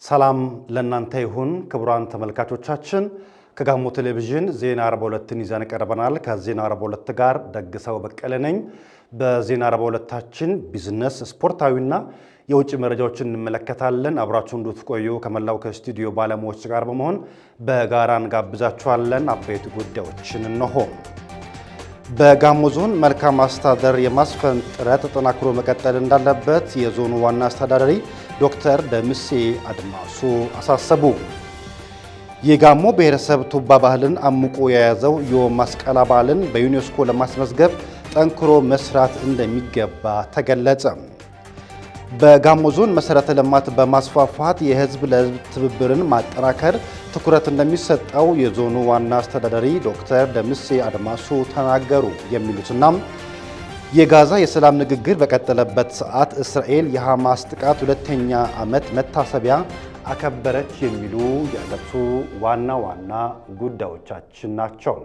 ሰላም ለእናንተ ይሁን ክቡራን ተመልካቾቻችን ከጋሞ ቴሌቪዥን ዜና 42ን ይዘን ቀርበናል። ከዜና 42 ጋር ደግሰው በቀለ ነኝ። በዜና 42ታችን ቢዝነስ፣ ስፖርታዊና የውጭ መረጃዎችን እንመለከታለን። አብራችሁ እንድትቆዩ ከመላው ከስቱዲዮ ባለሙያዎች ጋር በመሆን በጋራ እንጋብዛችኋለን። አበይት ጉዳዮችን እነሆ። በጋሞ ዞን መልካም አስተዳደር የማስፈን ጥረት ተጠናክሮ መቀጠል እንዳለበት የዞኑ ዋና አስተዳዳሪ ዶክተር ደምሴ አድማሱ አሳሰቡ። የጋሞ ብሔረሰብ ቱባ ባህልን አምቆ የያዘው የመስቀል በዓልን በዩኔስኮ ለማስመዝገብ ጠንክሮ መስራት እንደሚገባ ተገለጸ። በጋሞ ዞን መሰረተ ልማት በማስፋፋት የህዝብ ለህዝብ ትብብርን ማጠናከር ትኩረት እንደሚሰጠው የዞኑ ዋና አስተዳዳሪ ዶክተር ደምሴ አድማሱ ተናገሩ። የሚሉትና የጋዛ የሰላም ንግግር በቀጠለበት ሰዓት እስራኤል የሐማስ ጥቃት ሁለተኛ ዓመት መታሰቢያ አከበረች የሚሉ የዕለቱ ዋና ዋና ጉዳዮቻችን ናቸው።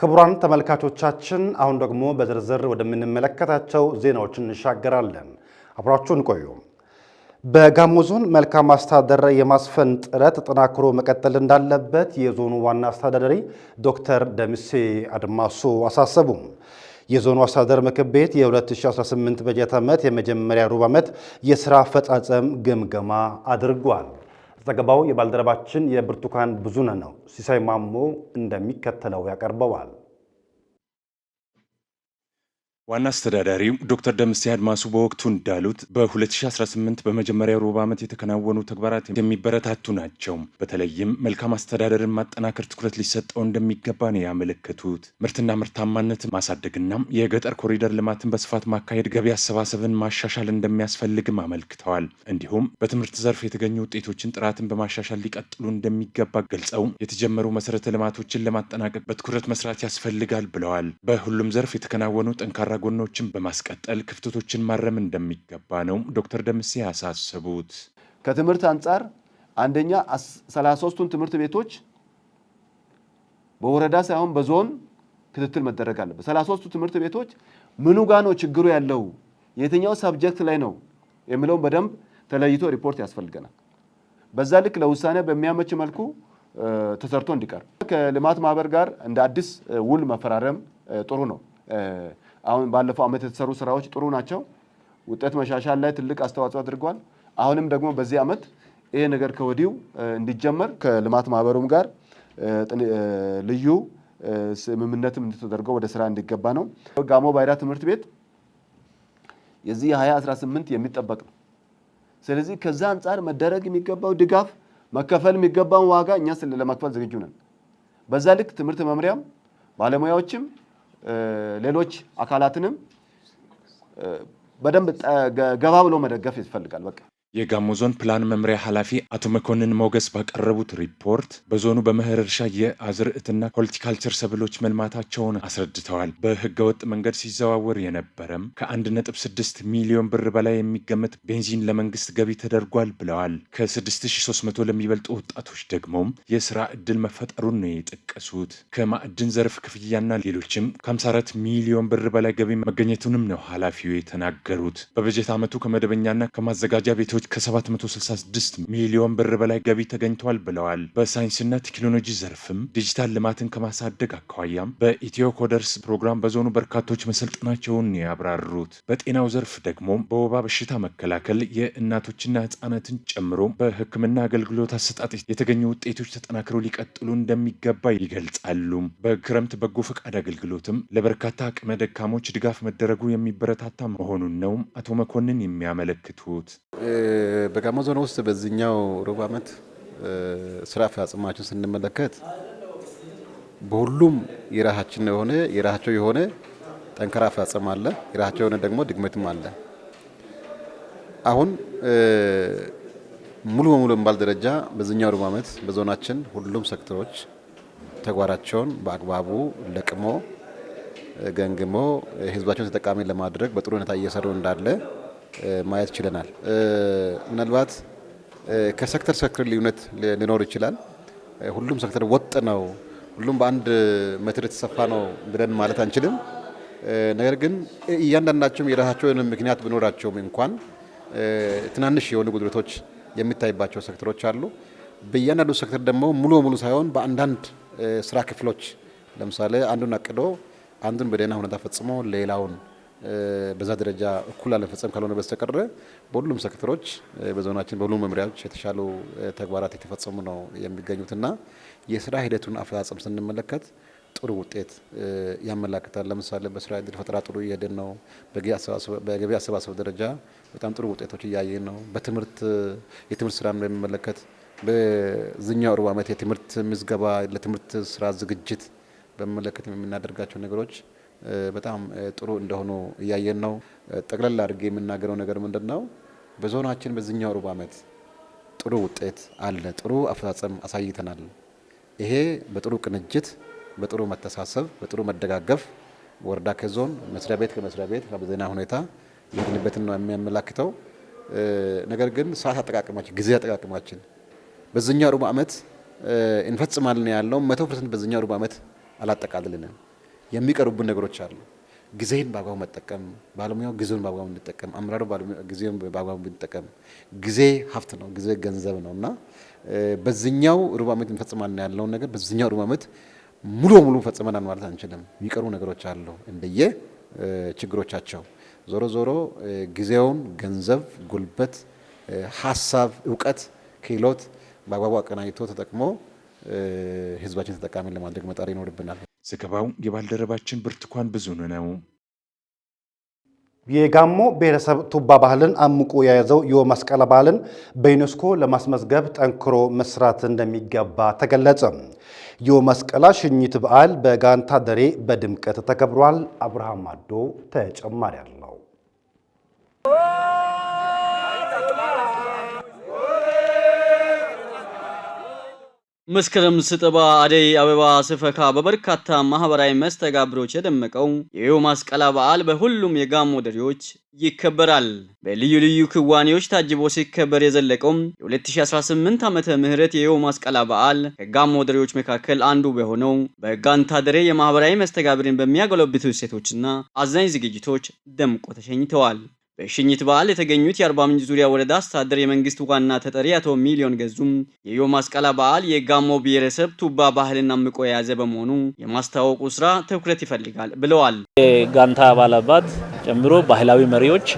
ክቡራን ተመልካቾቻችን አሁን ደግሞ በዝርዝር ወደምንመለከታቸው ዜናዎች እንሻገራለን። አብራችሁን ቆዩ። በጋሞ ዞን መልካም አስተዳደር የማስፈን ጥረት ተጠናክሮ መቀጠል እንዳለበት የዞኑ ዋና አስተዳዳሪ ዶክተር ደምሴ አድማሱ አሳሰቡ። የዞኑ አስተዳደር ምክር ቤት የ2018 በጀት ዓመት የመጀመሪያ ሩብ ዓመት የሥራ አፈጻጸም ግምገማ አድርጓል። ዘገባው የባልደረባችን የብርቱካን ብዙነህ ነው። ሲሳይ ማሞ እንደሚከተለው ያቀርበዋል። ዋና አስተዳዳሪው ዶክተር ደምሴ አድማሱ በወቅቱ እንዳሉት በ2018 በመጀመሪያው ሩብ ዓመት የተከናወኑ ተግባራት የሚበረታቱ ናቸው። በተለይም መልካም አስተዳደርን ማጠናከር ትኩረት ሊሰጠው እንደሚገባ ነው ያመለከቱት። ምርትና ምርታማነትን ማሳደግና የገጠር ኮሪደር ልማትን በስፋት ማካሄድ፣ ገቢ አሰባሰብን ማሻሻል እንደሚያስፈልግም አመልክተዋል። እንዲሁም በትምህርት ዘርፍ የተገኙ ውጤቶችን ጥራትን በማሻሻል ሊቀጥሉ እንደሚገባ ገልጸው የተጀመሩ መሰረተ ልማቶችን ለማጠናቀቅ በትኩረት መስራት ያስፈልጋል ብለዋል። በሁሉም ዘርፍ የተከናወኑ ጠንካራ ጎኖችን በማስቀጠል ክፍተቶችን ማረም እንደሚገባ ነው ዶክተር ደምሴ ያሳሰቡት። ከትምህርት አንጻር አንደኛ 33ቱን ትምህርት ቤቶች በወረዳ ሳይሆን በዞን ክትትል መደረግ አለበት። 33ቱ ትምህርት ቤቶች ምኑ ጋር ነው ችግሩ ያለው፣ የትኛው ሳብጀክት ላይ ነው የሚለውን በደንብ ተለይቶ ሪፖርት ያስፈልገናል። በዛ ልክ ለውሳኔ በሚያመች መልኩ ተሰርቶ እንዲቀር ከልማት ማህበር ጋር እንደ አዲስ ውል መፈራረም ጥሩ ነው። አሁን ባለፈው ዓመት የተሰሩ ስራዎች ጥሩ ናቸው። ውጤት መሻሻል ላይ ትልቅ አስተዋጽኦ አድርጓል። አሁንም ደግሞ በዚህ ዓመት ይሄ ነገር ከወዲሁ እንዲጀመር ከልማት ማህበሩም ጋር ልዩ ስምምነትም እንድትደርገው ወደ ስራ እንዲገባ ነው። ጋሞ ባይራ ትምህርት ቤት የዚህ 2018 የሚጠበቅ ነው። ስለዚህ ከዛ አንጻር መደረግ የሚገባው ድጋፍ፣ መከፈል የሚገባውን ዋጋ እኛ ለመክፈል ዝግጁ ነን። በዛ ልክ ትምህርት መምሪያም ባለሙያዎችም ሌሎች አካላትንም በደንብ ገባ ብሎ መደገፍ ይፈልጋል። በቃ የጋሞ ዞን ፕላን መምሪያ ኃላፊ አቶ መኮንን ሞገስ ባቀረቡት ሪፖርት በዞኑ በመኸር እርሻ የአዝርዕትና ሆርቲካልቸር ሰብሎች መልማታቸውን አስረድተዋል። በህገወጥ መንገድ ሲዘዋወር የነበረም ከ1.6 ሚሊዮን ብር በላይ የሚገመት ቤንዚን ለመንግስት ገቢ ተደርጓል ብለዋል። ከ6300 ለሚበልጡ ወጣቶች ደግሞ የስራ ዕድል መፈጠሩን ነው የጠቀሱት። ከማዕድን ዘርፍ ክፍያና ሌሎችም ከ54 ሚሊዮን ብር በላይ ገቢ መገኘቱንም ነው ኃላፊው የተናገሩት። በበጀት ዓመቱ ከመደበኛና ከማዘጋጃ ቤቶች ከ766 ሚሊዮን ብር በላይ ገቢ ተገኝቷል ብለዋል። በሳይንስና ቴክኖሎጂ ዘርፍም ዲጂታል ልማትን ከማሳደግ አኳያም በኢትዮ ኮደርስ ፕሮግራም በዞኑ በርካቶች መሰልጠናቸውን ያብራሩት። በጤናው ዘርፍ ደግሞ በወባ በሽታ መከላከል የእናቶችና ህጻናትን ጨምሮ በሕክምና አገልግሎት አሰጣጥ የተገኙ ውጤቶች ተጠናክረው ሊቀጥሉ እንደሚገባ ይገልጻሉ። በክረምት በጎ ፈቃድ አገልግሎትም ለበርካታ አቅመ ደካሞች ድጋፍ መደረጉ የሚበረታታ መሆኑን ነው አቶ መኮንን የሚያመለክቱት። በጋሞ ዞን ውስጥ በዚህኛው ሩብ ዓመት ስራ አፈጻጸማችን ስንመለከት በሁሉም የራሳቸው የሆነ ጠንካራ አፈጻጸም አለ፣ የራሳቸው የሆነ ደግሞ ድክመትም አለ። አሁን ሙሉ በሙሉ በሚባል ደረጃ በዚህኛው ሩብ ዓመት በዞናችን ሁሉም ሴክተሮች ተግባራቸውን በአግባቡ ለቅሞ ገንግሞ ህዝባቸውን ተጠቃሚ ለማድረግ በጥሩ ሁኔታ እየሰሩ እንዳለ ማየት ችለናል። ምናልባት ከሴክተር ልዩነት ሊኖር ይችላል። ሁሉም ሴክተር ወጥ ነው፣ ሁሉም በአንድ ሜትር የተሰፋ ነው ብለን ማለት አንችልም። ነገር ግን እያንዳንዳቸው የራሳቸው ምክንያት ቢኖራቸውም እንኳን ትናንሽ የሆኑ ጉድለቶች የሚታይባቸው ሴክተሮች አሉ። በእያንዳንዱ ሴክተር ደግሞ ሙሉ በሙሉ ሳይሆን በአንዳንድ ስራ ክፍሎች ለምሳሌ አንዱን አቅዶ አንዱን በደህና ሁኔታ ፈጽሞ ሌላውን በዛ ደረጃ እኩል አለመፈጸም ካልሆነ በስተቀር በሁሉም ሴክተሮች በዞናችን በሁሉም መምሪያዎች የተሻሉ ተግባራት የተፈጸሙ ነው የሚገኙትና የስራ ሂደቱን አፈጻጸም ስንመለከት ጥሩ ውጤት ያመላክታል። ለምሳሌ በስራ ዕድል ፈጠራ ጥሩ እየሄድን ነው። በገቢ አሰባሰብ ደረጃ በጣም ጥሩ ውጤቶች እያየን ነው። የትምህርት ስራን በሚመለከት በዚህኛው ሩብ ዓመት የትምህርት ምዝገባ ለትምህርት ስራ ዝግጅት በሚመለከት የምናደርጋቸው ነገሮች በጣም ጥሩ እንደሆኑ እያየን ነው። ጠቅለል አድርጌ የምናገረው ነገር ምንድነው? በዞናችን በዚህኛው ሩብ ዓመት ጥሩ ውጤት አለ። ጥሩ አፈጻጸም አሳይተናል። ይሄ በጥሩ ቅንጅት፣ በጥሩ መተሳሰብ፣ በጥሩ መደጋገፍ ወረዳ ከዞን መስሪያ ቤት ከመስሪያ ቤት በዜና ሁኔታ የሄድንበትን ነው የሚያመላክተው። ነገር ግን ሰዓት አጠቃቀማችን፣ ጊዜ አጠቃቀማችን በዚህኛው ሩብ ዓመት እንፈጽማለን ያለው 100% በዚህኛው ሩብ ዓመት አላጠቃልልንም። የሚቀሩብን ነገሮች አሉ። ጊዜን በአግባቡ መጠቀም፣ ባለሙያው ጊዜውን በአግባቡ እንዲጠቀም፣ አመራሩ ጊዜውን በአግባቡ እንዲጠቀም። ጊዜ ሀብት ነው፣ ጊዜ ገንዘብ ነውና በዚህኛው ሩብ ዓመት እንፈጽማለን ያለውን ነገር በዚህኛው ሩብ ዓመት ሙሉ በሙሉ ፈጽመናል ማለት አንችልም። የሚቀሩ ነገሮች አሉ እንደየ ችግሮቻቸው። ዞሮ ዞሮ ጊዜውን፣ ገንዘብ፣ ጉልበት፣ ሀሳብ፣ እውቀት፣ ክህሎት በአግባቡ አቀናጅቶ ተጠቅሞ ህዝባችን ተጠቃሚ ለማድረግ መጣር ይኖርብናል። ዘገባው የባልደረባችን ብርቱካን ብዙነህ ነው። የጋሞ ብሔረሰብ ቱባ ባህልን አምቆ የያዘው የመስቀል በዓልን በዩኔስኮ ለማስመዝገብ ጠንክሮ መስራት እንደሚገባ ተገለጸ። የመስቀል ሽኝት በዓል በጋንታ ደሬ በድምቀት ተከብሯል። አብርሃም አዶ ተጨማሪ አለው። መስከረም ስጠባ አደይ አበባ ስፈካ በበርካታ ማህበራዊ መስተጋብሮች የደመቀው የመስቀል በዓል በሁሉም የጋሞ ደሬዎች ይከበራል። በልዩ ልዩ ክዋኔዎች ታጅቦ ሲከበር የዘለቀው የ2018 ዓመተ ምህረት የመስቀል በዓል ከጋሞ ደሬዎች መካከል አንዱ በሆነው በጋንታ ደሬ የማህበራዊ መስተጋብርን በሚያጎለብቱ እሴቶችና አዛኝ ዝግጅቶች ደምቆ ተሸኝተዋል። በሽኝት በዓል የተገኙት የአርባ ምንጭ ዙሪያ ወረዳ አስተዳደር የመንግስት ዋና ተጠሪ አቶ ሚሊዮን ገዙም የመስቀል በዓል የጋሞ ብሔረሰብ ቱባ ባህልን አምቆ የያዘ በመሆኑ የማስተዋወቁ ስራ ትኩረት ይፈልጋል ብለዋል። ጋንታ አባላት ጨምሮ ባህላዊ መሪዎች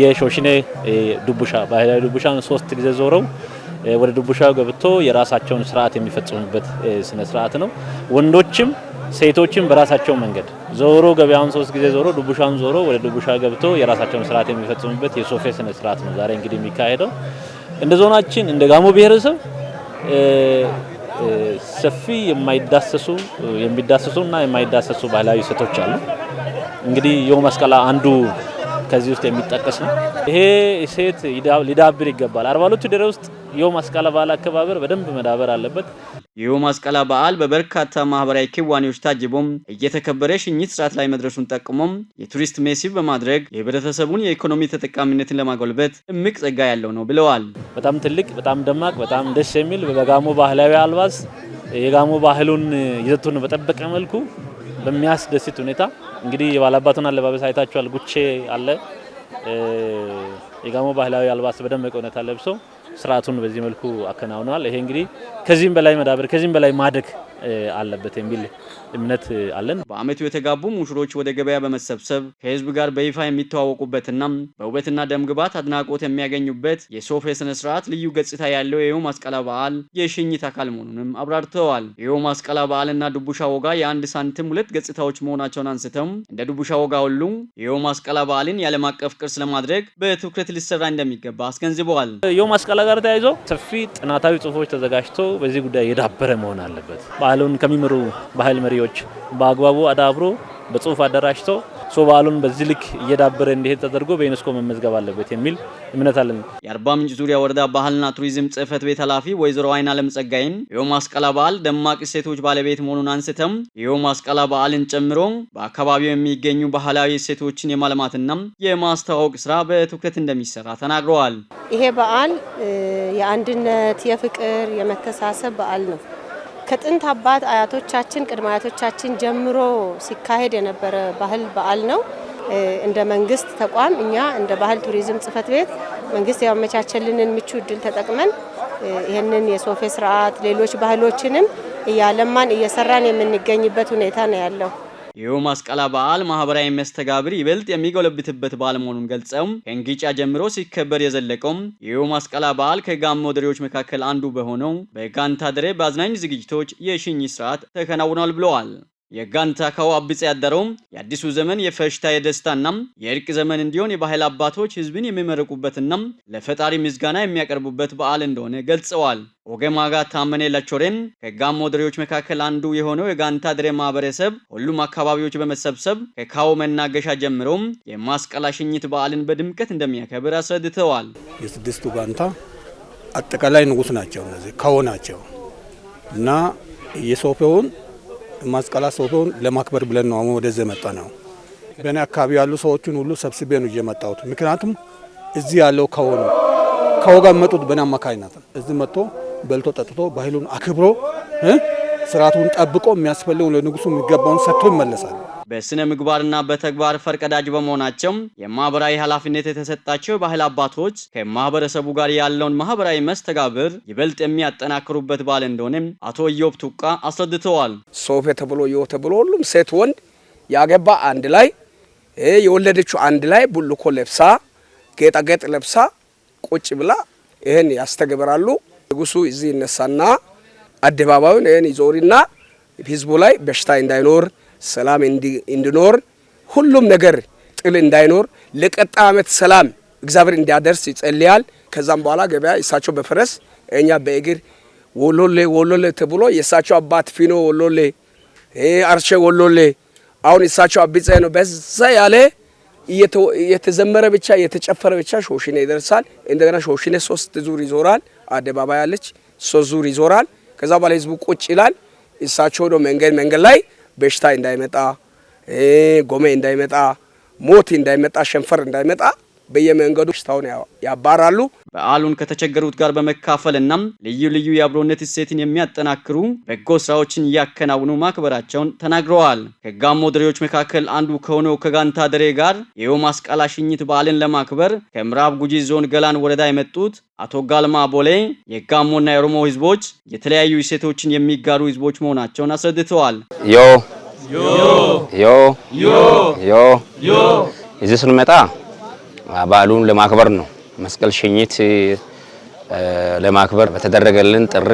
የሾሽኔ ዱቡሻ ባህላዊ ዱቡሻን 3 ጊዜ ዞረው ወደ ዱቡሻው ገብቶ የራሳቸውን ስርዓት የሚፈጽሙበት ስነ ስርዓት ነው። ወንዶችም ሴቶችም በራሳቸው መንገድ ዞሮ ገበያውን 3 ጊዜ ዞሮ ዱቡሻን ዞሮ ወደ ዱቡሻ ገብቶ የራሳቸውን ስርዓት የሚፈጽሙበት የሶፌ ስነ ስርዓት ነው ዛሬ እንግዲህ የሚካሄደው። እንደ ዞናችን እንደ ጋሞ ብሔረሰብ ሰፊ የሚዳሰሱና የማይዳሰሱ ባህላዊ እሴቶች አሉ። እንግዲህ የመስቀል አንዱ ከዚህ ውስጥ የሚጠቀስ ነው። ይሄ እሴት ሊዳብር ይገባል። 42 ደሬ ውስጥ የመስቀል በዓል አከባበር በደንብ መዳበር አለበት። የመስቀል በዓል በበርካታ ማህበራዊ ክዋኔዎች ታጅቦም እየተከበረ ሽኝት ስርዓት ላይ መድረሱን ጠቁሞም የቱሪስት ሜሲቭ በማድረግ የህብረተሰቡን የኢኮኖሚ ተጠቃሚነትን ለማጎልበት እምቅ ጸጋ ያለው ነው ብለዋል። በጣም ትልቅ፣ በጣም ደማቅ፣ በጣም ደስ የሚል በጋሞ ባህላዊ አልባስ የጋሞ ባህሉን ይዘቱን በጠበቀ መልኩ በሚያስደስት ሁኔታ እንግዲህ የባላባቱን አለባበስ አይታችኋል። ጉቼ አለ። የጋሞ ባህላዊ አልባስ በደመቀ ሁኔታ ለብሶ ስርዓቱን በዚህ መልኩ አከናውነዋል። ይሄ እንግዲህ ከዚህም በላይ መዳበር ከዚህም በላይ ማደግ አለበት የሚል እምነት አለን። በአመቱ የተጋቡ ሙሽሮች ወደ ገበያ በመሰብሰብ ከህዝብ ጋር በይፋ የሚተዋወቁበትና በውበትና ደምግባት አድናቆት የሚያገኙበት የሶፌ ስነ ስርዓት ልዩ ገጽታ ያለው የመስቀል በዓል የሽኝት አካል መሆኑንም አብራርተዋል። የመስቀል በዓልና ዱቡሻ ወጋ የአንድ ሳንቲም ሁለት ገጽታዎች መሆናቸውን አንስተው እንደ ዱቡሻ ወጋ ሁሉ የመስቀል በዓልን የዓለም አቀፍ ቅርስ ለማድረግ በትኩረት ሊሰራ እንደሚገባ አስገንዝበዋል። የመስቀል ጋር ተያይዞ ሰፊ ጥናታዊ ጽሁፎች ተዘጋጅቶ በዚህ ጉዳይ የዳበረ መሆን አለበት። ባህሉን ከሚመሩ ባህል መሪዎች በአግባቡ አዳብሮ በጽሁፍ አደራጅቶ በዓሉን በዚህ ልክ እየዳበረ እንዲሄድ ተደርጎ በዩኔስኮ መመዝገብ አለበት የሚል እምነት አለን። የአርባ ምንጭ ዙሪያ ወረዳ ባህልና ቱሪዝም ጽህፈት ቤት ኃላፊ ወይዘሮ አይናለም ጸጋይን የመስቀል በዓል ደማቅ እሴቶች ባለቤት መሆኑን አንስተው የመስቀል በዓልን ጨምሮ በአካባቢው የሚገኙ ባህላዊ እሴቶችን የማልማትና የማስተዋወቅ ስራ በትኩረት እንደሚሰራ ተናግረዋል። ይሄ በዓል የአንድነት፣ የፍቅር፣ የመተሳሰብ በዓል ነው። ከጥንት አባት አያቶቻችን ቅድመ አያቶቻችን ጀምሮ ሲካሄድ የነበረ ባህል በዓል ነው። እንደ መንግስት ተቋም እኛ እንደ ባህል ቱሪዝም ጽሕፈት ቤት መንግስት ያመቻቸልንን ምቹ እድል ተጠቅመን ይሄንን የሶፌ ስርዓት ሌሎች ባህሎችንም እያለማን እየሰራን የምንገኝበት ሁኔታ ነው ያለው። የዮ ማስቀላ በዓል ማህበራዊ መስተጋብር ይበልጥ የሚጎለብትበት በዓል መሆኑን ገልጸው ከእንግጫ ጀምሮ ሲከበር የዘለቀው የዮ ማስቀላ በዓል ከጋሞ ደሬዎች መካከል አንዱ በሆነው በጋንታ ደሬ በአዝናኝ ዝግጅቶች የሽኝ ስርዓት ተከናውኗል ብለዋል። የጋንታ ካው አብጽ ያደረው የአዲሱ ዘመን የፈሽታ የደስታና የእርቅ ዘመን እንዲሆን የባህል አባቶች ህዝብን የሚመረቁበትና ለፈጣሪ ምስጋና የሚያቀርቡበት በዓል እንደሆነ ገልጸዋል። ኦገማጋ ታመኔ ለቾሬን ከጋሞ ደሬዎች መካከል አንዱ የሆነው የጋንታ ደሬ ማህበረሰብ ሁሉም አካባቢዎች በመሰብሰብ ከካው መናገሻ ጀምሮ የማስቀላ ሽኝት በዓልን በድምቀት እንደሚያከብር አስረድተዋል። የስድስቱ ጋንታ አጠቃላይ ንጉስ ናቸው። እነዚህ ካው ናቸው እና የሶፌውን ማስቀላ ሶፌውን ለማክበር ብለን ነው ወደዚህ መጣ ነው። በእኔ አካባቢ ያሉ ሰዎችን ሁሉ ሰብስቤ ነው እየመጣሁት። ምክንያቱም እዚህ ያለው ካው ጋር መጡት በእኔ አማካኝነት እዚህ መጥቶ በልቶ ጠጥቶ ባህሉን አክብሮ ስርዓቱን ጠብቆ የሚያስፈልገው ለንጉሱ የሚገባውን ሰጥቶ ይመለሳል። በስነ ምግባርና በተግባር ፈርቀዳጅ በመሆናቸው የማህበራዊ ኃላፊነት የተሰጣቸው ባህል አባቶች ከማህበረሰቡ ጋር ያለውን ማህበራዊ መስተጋብር ይበልጥ የሚያጠናክሩበት በዓል እንደሆነ አቶ ኢዮብ ቱቃ አስረድተዋል። ሶፌ ተብሎ ዮ ተብሎ ሁሉም ሴት ወንድ ያገባ አንድ ላይ የወለደችው አንድ ላይ ቡልኮ ለብሳ ጌጣጌጥ ለብሳ ቁጭ ብላ ይሄን ያስተገብራሉ። ንጉሱ እዚህ ይነሳና አደባባዩን ይሄን ይዞርና ህዝቡ ላይ በሽታ እንዳይኖር ሰላም እንዲኖር ሁሉም ነገር ጥል እንዳይኖር ለቀጣይ ዓመት ሰላም እግዚአብሔር እንዲያደርስ ይጸልያል። ከዛም በኋላ ገበያ እሳቸው በፈረስ እኛ በእግር ወሎሌ ተብሎ የእሳቸው አባት ፊኖ ወሎሌ አርሼ ወሎሌ አሁን እሳቸው አብጼ ነው በዛ ያለ የተዘመረ ብቻ የተጨፈረ ብቻ ሾሽኔ ይደርሳል። እንደገና ሾሽኔ 3 ዙር ይዞራል። አደባባይ ያለች 3 ዙር ይዞራል። ከዛ በኋላ ህዝቡ ቁጭ ይላል። እሳቸው ነው መንገድ ላይ በሽታ እንዳይመጣ ጎሜ እንዳይመጣ ሞት እንዳይመጣ ሸንፈር እንዳይመጣ በየመንገዱ በሽታውን ያባራሉ። በዓሉን ከተቸገሩት ጋር በመካፈልና ልዩ ልዩ የአብሮነት እሴትን የሚያጠናክሩ በጎ ስራዎችን እያከናወኑ ማክበራቸውን ተናግረዋል። ከጋሞ ደሬዎች መካከል አንዱ ከሆነው ከጋንታ ደሬ ጋር የዮ ማስቀላ ሽኝት በዓልን ለማክበር ከምዕራብ ጉጂ ዞን ገላን ወረዳ የመጡት አቶ ጋልማ ቦሌ የጋሞና የኦሮሞ ህዝቦች የተለያዩ እሴቶችን የሚጋሩ ህዝቦች መሆናቸውን አስረድተዋል። እዚህ ስንመጣ በዓሉን ለማክበር ነው። መስቀል ሽኝት ለማክበር በተደረገልን ጥሪ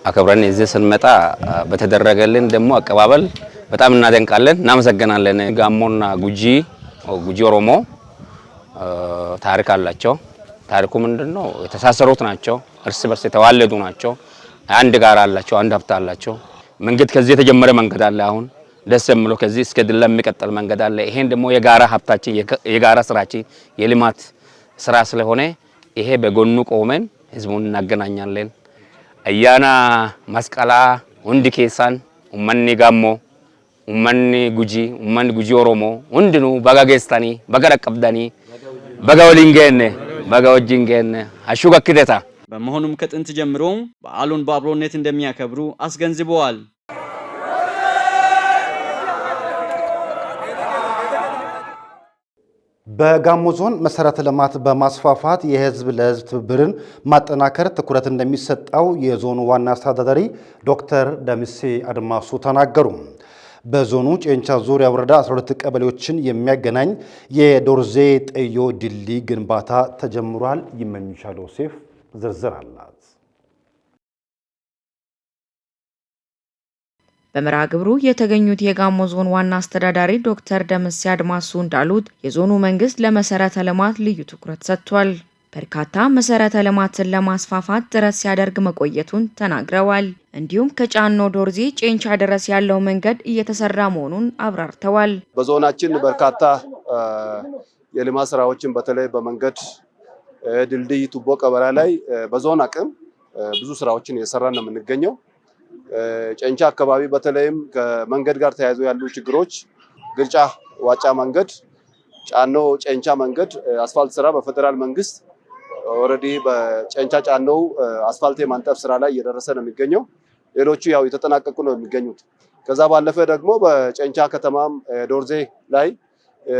አክብረን እዚህ ስንመጣ በተደረገልን ደግሞ አቀባበል በጣም እናደንቃለን፣ እናመሰግናለን። ጋሞና ጉጂ ኦሮሞ ታሪክ አላቸው። ታሪኩ ምንድነው? የተሳሰሩት ናቸው። እርስ በርስ የተዋለዱ ናቸው። አንድ ጋር አላቸው፣ አንድ ሀብት አላቸው። መንገድ ከዚህ የተጀመረ መንገድ አለ። አሁን ደስ የሚለው ከዚህ እስከ ድላ የሚቀጥል መንገድ አለ። ይሄን ደግሞ የጋራ ሀብታችን የጋራ ስራችን የልማት ስራ ስለሆነ ይሄ በጎኑ ቆመን ህዝቡን እናገናኛለን። አያና ማስቀላ ወንድ ኬሳን ኡመኒ ጋሞ ኡመኒ ጉጂ ኦሮሞ ወንድኑ በጋጌስታኒ በጋረቀብዳኒ በጋወሊንገነ በጋወጂንገነ አሹጋክደታ በመሆኑም ከጥንት ጀምሮ በዓሉን በአብሮነት እንደሚያከብሩ አስገንዝበዋል። በጋሞ ዞን መሰረተ ልማት በማስፋፋት የህዝብ ለህዝብ ትብብርን ማጠናከር ትኩረት እንደሚሰጠው የዞኑ ዋና አስተዳዳሪ ዶክተር ደምሴ አድማሱ ተናገሩ። በዞኑ ጨንቻ ዙሪያ ወረዳ 12 ቀበሌዎችን የሚያገናኝ የዶርዜ ጠዮ ድልድይ ግንባታ ተጀምሯል። ይመኝሻል ዮሴፍ ዝርዝር አላት። በመርሃ ግብሩ የተገኙት የጋሞ ዞን ዋና አስተዳዳሪ ዶክተር ደምሴ አድማሱ እንዳሉት የዞኑ መንግስት ለመሰረተ ልማት ልዩ ትኩረት ሰጥቷል። በርካታ መሰረተ ልማትን ለማስፋፋት ጥረት ሲያደርግ መቆየቱን ተናግረዋል። እንዲሁም ከጫኖ ዶርዜ ጨንቻ ድረስ ያለው መንገድ እየተሰራ መሆኑን አብራርተዋል። በዞናችን በርካታ የልማት ስራዎችን በተለይ በመንገድ ድልድይ፣ ቱቦ ቀበራ ላይ በዞን አቅም ብዙ ስራዎችን እየሰራን ነው የምንገኘው። ጨንቻ አካባቢ በተለይም ከመንገድ ጋር ተያይዞ ያሉ ችግሮች ግልጫ ዋጫ መንገድ፣ ጫኖ ጨንቻ መንገድ አስፋልት ስራ በፌደራል መንግስት ኦሬዲ በጨንቻ ጫኖ አስፋልት የማንጠፍ ስራ ላይ እየደረሰ ነው የሚገኘው። ሌሎቹ ያው የተጠናቀቁ ነው የሚገኙት። ከዛ ባለፈ ደግሞ በጨንቻ ከተማም ዶርዜ ላይ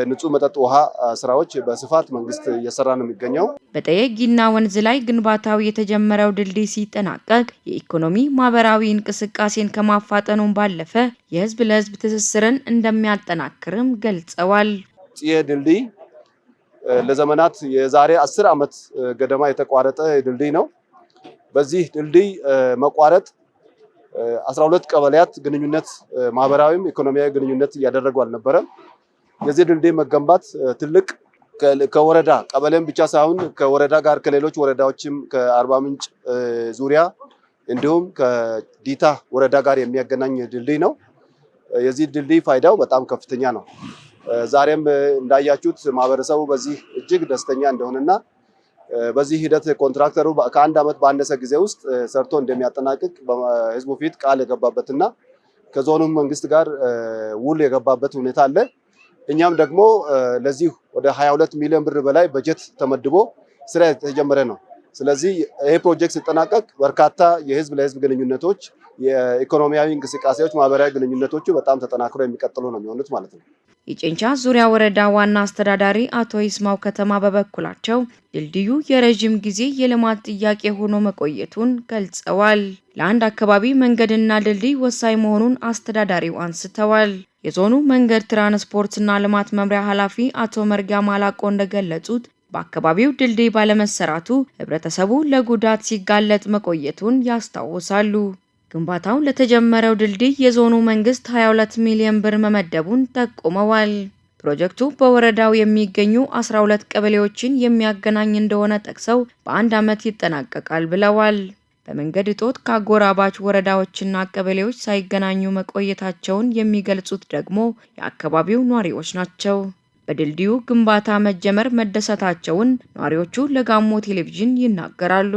ንጹህ መጠጥ ውሃ ስራዎች በስፋት መንግስት እየሰራ ነው የሚገኘው። በጠየጊና ወንዝ ላይ ግንባታው የተጀመረው ድልድይ ሲጠናቀቅ የኢኮኖሚ ማህበራዊ እንቅስቃሴን ከማፋጠኑም ባለፈ የህዝብ ለህዝብ ትስስርን እንደሚያጠናክርም ገልጸዋል። ይህ ድልድይ ለዘመናት የዛሬ 10 ዓመት ገደማ የተቋረጠ ድልድይ ነው። በዚህ ድልድይ መቋረጥ 12 ቀበሌያት ግንኙነት ማህበራዊም ኢኮኖሚያዊ ግንኙነት እያደረጉ አልነበረም። የዚህ ድልድይ መገንባት ትልቅ ከወረዳ ቀበሌም ብቻ ሳይሆን ከወረዳ ጋር ከሌሎች ወረዳዎችም ከአርባ ምንጭ ዙሪያ እንዲሁም ከዲታ ወረዳ ጋር የሚያገናኝ ድልድይ ነው። የዚህ ድልድይ ፋይዳው በጣም ከፍተኛ ነው። ዛሬም እንዳያችሁት ማህበረሰቡ በዚህ እጅግ ደስተኛ እንደሆነና በዚህ ሂደት ኮንትራክተሩ ከአንድ ዓመት ባነሰ ጊዜ ውስጥ ሰርቶ እንደሚያጠናቅቅ በህዝቡ ፊት ቃል የገባበትና ከዞኑ መንግስት ጋር ውል የገባበት ሁኔታ አለ። እኛም ደግሞ ለዚህ ወደ 22 ሚሊዮን ብር በላይ በጀት ተመድቦ ስራ የተጀመረ ነው። ስለዚህ ይሄ ፕሮጀክት ሲጠናቀቅ በርካታ የህዝብ ለህዝብ ግንኙነቶች፣ የኢኮኖሚያዊ እንቅስቃሴዎች፣ ማህበራዊ ግንኙነቶቹ በጣም ተጠናክረው የሚቀጥሉ ነው የሚሆኑት ማለት ነው። የጨንቻ ዙሪያ ወረዳ ዋና አስተዳዳሪ አቶ ይስማው ከተማ በበኩላቸው ድልድዩ የረጅም ጊዜ የልማት ጥያቄ ሆኖ መቆየቱን ገልጸዋል። ለአንድ አካባቢ መንገድና ድልድይ ወሳኝ መሆኑን አስተዳዳሪው አንስተዋል። የዞኑ መንገድ ትራንስፖርትና ልማት መምሪያ ኃላፊ አቶ መርጊያ ማላቆ እንደገለጹት በአካባቢው ድልድይ ባለመሰራቱ ህብረተሰቡ ለጉዳት ሲጋለጥ መቆየቱን ያስታውሳሉ። ግንባታው ለተጀመረው ድልድይ የዞኑ መንግስት 22 ሚሊዮን ብር መመደቡን ጠቁመዋል። ፕሮጀክቱ በወረዳው የሚገኙ 12 ቀበሌዎችን የሚያገናኝ እንደሆነ ጠቅሰው በአንድ ዓመት ይጠናቀቃል ብለዋል። በመንገድ እጦት ከአጎራባች ወረዳዎችና ቀበሌዎች ሳይገናኙ መቆየታቸውን የሚገልጹት ደግሞ የአካባቢው ነዋሪዎች ናቸው። በድልድዩ ግንባታ መጀመር መደሰታቸውን ነዋሪዎቹ ለጋሞ ቴሌቪዥን ይናገራሉ።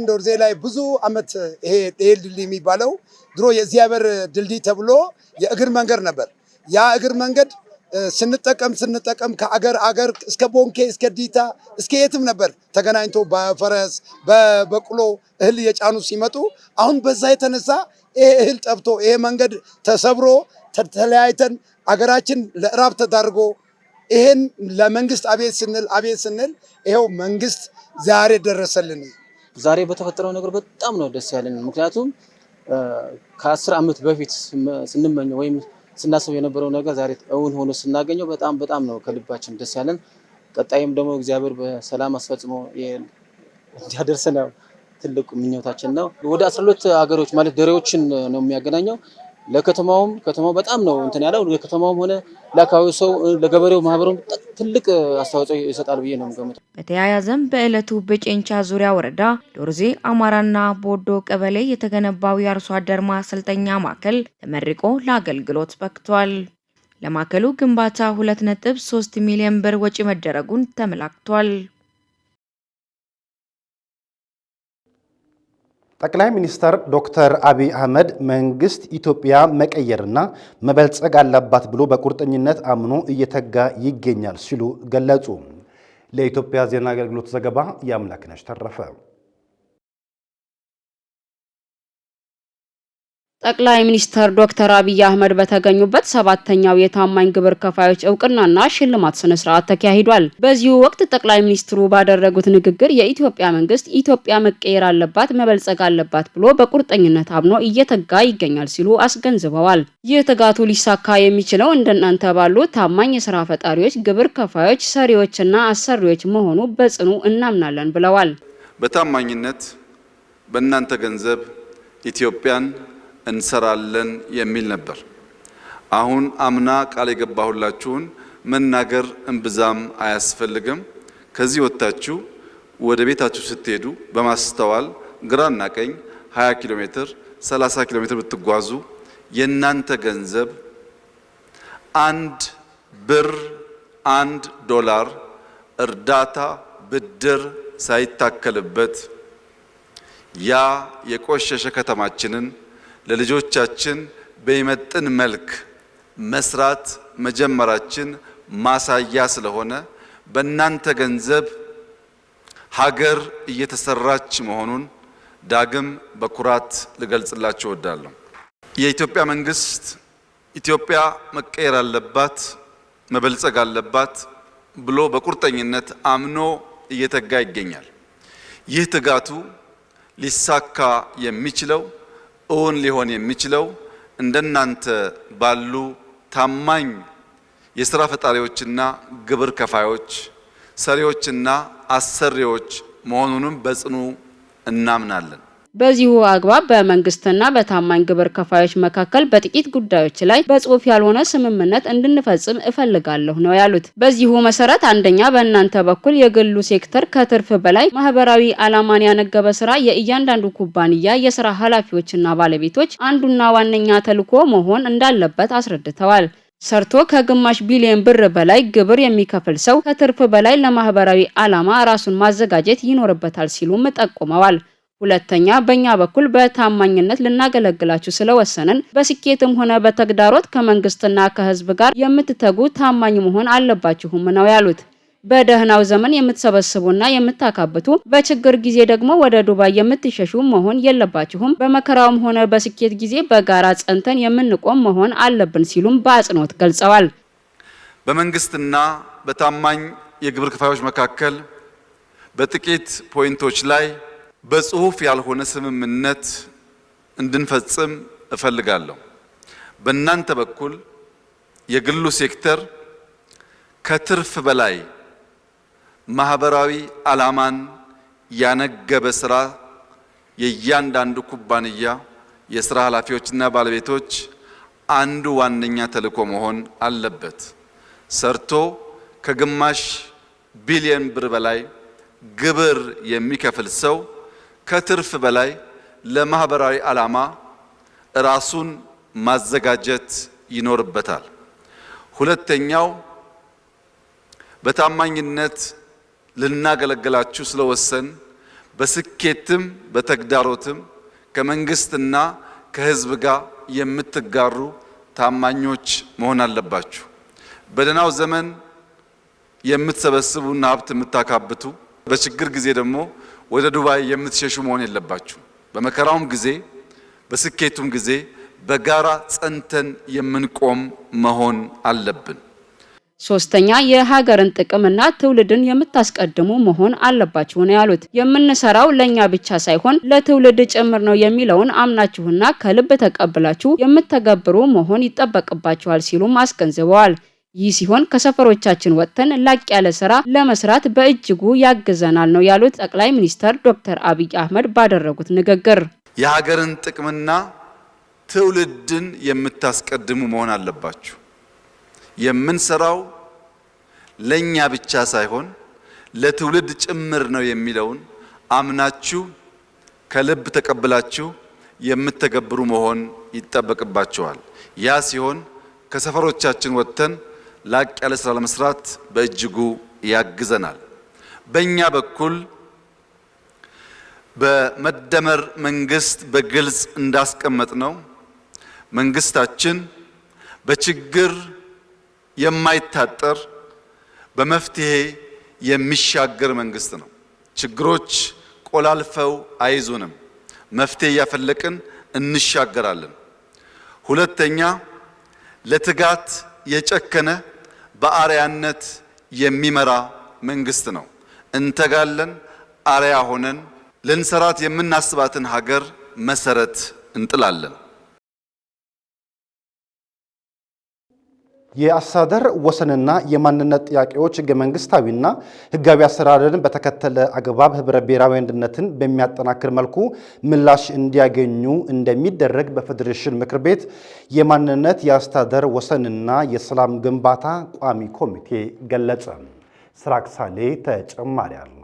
ዶርዜ ላይ ብዙ አመት ይሄ ድልድይ የሚባለው ድሮ የእግዚአብሔር ድልድይ ተብሎ የእግር መንገድ ነበር። ያ እግር መንገድ ስንጠቀም ከአገር አገር እስከ ቦንኬ እስከ ዲታ እስከ የትም ነበር ተገናኝቶ በፈረስ በበቅሎ እህል የጫኑ ሲመጡ፣ አሁን በዛ የተነሳ ይሄ እህል ጠፍቶ ይሄ መንገድ ተሰብሮ ተለያይተን አገራችን ለእራብ ተዳርጎ ይሄን ለመንግስት አቤት ስንል ይሄው መንግስት ዛሬ ደረሰልን። ዛሬ በተፈጠረው ነገር በጣም ነው ደስ ያለን። ምክንያቱም ከ10 ዓመት በፊት ስንመኘው ወይም ስናስብ የነበረው ነገር ዛሬ እውን ሆኖ ስናገኘው በጣም ነው ከልባችን ደስ ያለን። ቀጣይም ደግሞ እግዚአብሔር በሰላም አስፈጽሞ እንዲያደርሰን ትልቁ ምኞታችን ነው። ወደ 12 ሀገሮች ማለት ደሬዎችን ነው የሚያገናኘው። ከተማው በጣም ነው እንትን ያለው። ለከተማውም ሆነ ለአካባቢው ሰው ለገበሬው ማህበሩም ትልቅ አስተዋጽኦ ይሰጣል ብዬ ነው የምገምተው። በተያያዘም በዕለቱ በጨንቻ ዙሪያ ወረዳ ዶርዜ አማራና ቦዶ ቀበሌ የተገነባው የአርሶ አደር ማሰልጠኛ ማዕከል ተመርቆ ለአገልግሎት በቅቷል። ለማዕከሉ ግንባታ 2.3 ሚሊዮን ብር ወጪ መደረጉን ተመላክቷል። ጠቅላይ ሚኒስትር ዶክተር አብይ አህመድ መንግስት ኢትዮጵያ መቀየርና መበልጸግ አለባት ብሎ በቁርጠኝነት አምኖ እየተጋ ይገኛል ሲሉ ገለጹ። ለኢትዮጵያ ዜና አገልግሎት ዘገባ የአምላክነሽ ተረፈ። ጠቅላይ ሚኒስትር ዶክተር አብይ አህመድ በተገኙበት 7ኛው የታማኝ ግብር ከፋዮች እውቅናና ሽልማት ስነ ስርዓት ተካሂዷል። በዚሁ ወቅት ጠቅላይ ሚኒስትሩ ባደረጉት ንግግር የኢትዮጵያ መንግስት ኢትዮጵያ መቀየር አለባት፣ መበልጸግ አለባት ብሎ በቁርጠኝነት አምኖ እየተጋ ይገኛል ሲሉ አስገንዝበዋል። ይህ ትጋቱ ሊሳካ የሚችለው እንደናንተ ባሉ ታማኝ የስራ ፈጣሪዎች፣ ግብር ከፋዮች፣ ሰሪዎችና አሰሪዎች መሆኑ በጽኑ እናምናለን ብለዋል። በታማኝነት በእናንተ ገንዘብ ኢትዮጵያን እንሰራለን የሚል ነበር። አሁን አምና ቃል የገባሁላችሁን መናገር እንብዛም አያስፈልግም። ከዚህ ወጥታችሁ ወደ ቤታችሁ ስትሄዱ በማስተዋል ግራና ቀኝ 20 ኪሎ ሜትር 30 ኪሎ ሜትር ብትጓዙ የእናንተ ገንዘብ 1 ብር 1 ዶላር እርዳታ ብድር ሳይታከልበት ያ የቆሸሸ ከተማችንን ለልጆቻችን በሚመጥን መልክ መስራት መጀመራችን ማሳያ ስለሆነ በእናንተ ገንዘብ ሀገር እየተሰራች መሆኑን ዳግም በኩራት ልገልጽላችሁ እወዳለሁ። የኢትዮጵያ መንግስት ኢትዮጵያ መቀየር አለባት፣ መበልጸግ አለባት ብሎ በቁርጠኝነት አምኖ እየተጋ ይገኛል። ይህ ትጋቱ ሊሳካ የሚችለው እውን ሊሆን የሚችለው እንደናንተ ባሉ ታማኝ የሥራ ፈጣሪዎችና ግብር ከፋዮች፣ ሰሪዎችና አሰሪዎች መሆኑንም በጽኑ እናምናለን። በዚሁ አግባብ በመንግስትና በታማኝ ግብር ከፋዮች መካከል በጥቂት ጉዳዮች ላይ በጽሁፍ ያልሆነ ስምምነት እንድንፈጽም እፈልጋለሁ ነው ያሉት። በዚሁ መሰረት አንደኛ በእናንተ በኩል የግሉ ሴክተር ከትርፍ በላይ ማህበራዊ ዓላማን ያነገበ ስራ የእያንዳንዱ ኩባንያ የሥራ ኃላፊዎችና ባለቤቶች አንዱና ዋነኛ ተልዕኮ መሆን እንዳለበት አስረድተዋል። ሰርቶ ከግማሽ ቢሊዮን ብር በላይ ግብር የሚከፍል ሰው ከትርፍ በላይ ለማህበራዊ ዓላማ ራሱን ማዘጋጀት ይኖርበታል ሲሉም ጠቁመዋል። ሁለተኛ በእኛ በኩል በታማኝነት ልናገለግላችሁ ስለወሰንን በስኬትም ሆነ በተግዳሮት ከመንግስትና ከህዝብ ጋር የምትተጉ ታማኝ መሆን አለባችሁም ነው ያሉት። በደህናው ዘመን የምትሰበስቡና የምታካብቱ፣ በችግር ጊዜ ደግሞ ወደ ዱባይ የምትሸሹ መሆን የለባችሁም። በመከራውም ሆነ በስኬት ጊዜ በጋራ ጸንተን የምንቆም መሆን አለብን ሲሉም በአጽንኦት ገልጸዋል። በመንግስትና በታማኝ የግብር ከፋዮች መካከል በጥቂት ፖይንቶች ላይ በጽሁፍ ያልሆነ ስምምነት እንድንፈጽም እፈልጋለሁ። በእናንተ በኩል የግሉ ሴክተር ከትርፍ በላይ ማህበራዊ ዓላማን ያነገበ ስራ የእያንዳንዱ ኩባንያ የሥራ ኃላፊዎችና ባለቤቶች አንዱ ዋነኛ ተልዕኮ መሆን አለበት። ሰርቶ ከግማሽ ቢሊዮን ብር በላይ ግብር የሚከፍል ሰው ከትርፍ በላይ ለማህበራዊ ዓላማ ራሱን ማዘጋጀት ይኖርበታል። ሁለተኛው በታማኝነት ልናገለግላችሁ ስለወሰን በስኬትም በተግዳሮትም ከመንግስትና ከህዝብ ጋር የምትጋሩ ታማኞች መሆን አለባችሁ። በደህናው ዘመን የምትሰበስቡና ሀብት የምታካብቱ፣ በችግር ጊዜ ደግሞ ወደ ዱባይ የምትሸሹ መሆን የለባችሁ። በመከራውም ጊዜ በስኬቱም ጊዜ በጋራ ጸንተን የምንቆም መሆን አለብን። ሶስተኛ የሀገርን ጥቅምና ትውልድን የምታስቀድሙ መሆን አለባችሁ ነው ያሉት። የምንሰራው ለኛ ብቻ ሳይሆን ለትውልድ ጭምር ነው የሚለውን አምናችሁና ከልብ ተቀብላችሁ የምትተገብሩ መሆን ይጠበቅባችኋል ሲሉም አስገንዝበዋል። ይህ ሲሆን ከሰፈሮቻችን ወጥተን ላቅ ያለ ስራ ለመስራት በእጅጉ ያግዘናል ነው ያሉት ጠቅላይ ሚኒስትር ዶክተር አብይ አህመድ ባደረጉት ንግግር። የሀገርን ጥቅምና ትውልድን የምታስቀድሙ መሆን አለባችሁ። የምንሰራው ለኛ ብቻ ሳይሆን ለትውልድ ጭምር ነው የሚለውን አምናችሁ ከልብ ተቀብላችሁ የምትተገብሩ መሆን ይጠበቅባችኋል። ያ ሲሆን ከሰፈሮቻችን ወጥተን ላቅ ያለ ስራ ለመስራት በእጅጉ ያግዘናል። በእኛ በኩል በመደመር መንግስት በግልጽ እንዳስቀመጥ ነው መንግስታችን በችግር የማይታጠር በመፍትሄ የሚሻገር መንግስት ነው። ችግሮች ቆላልፈው አይዙንም፣ መፍትሄ እያፈለቅን እንሻገራለን። ሁለተኛ ለትጋት የጨከነ በአርያነት የሚመራ መንግስት ነው። እንተጋለን፣ አርያ ሆነን ልንሰራት የምናስባትን ሀገር መሰረት እንጥላለን። የአስተዳደር ወሰንና የማንነት ጥያቄዎች ህገ መንግስታዊና ህጋዊ አሰራርን በተከተለ አግባብ ህብረ ብሔራዊ አንድነትን በሚያጠናክር መልኩ ምላሽ እንዲያገኙ እንደሚደረግ በፌዴሬሽን ምክር ቤት የማንነት የአስተዳደር ወሰንና የሰላም ግንባታ ቋሚ ኮሚቴ ገለጸ። ስራክ ሳሌ ተጨማሪ አለው።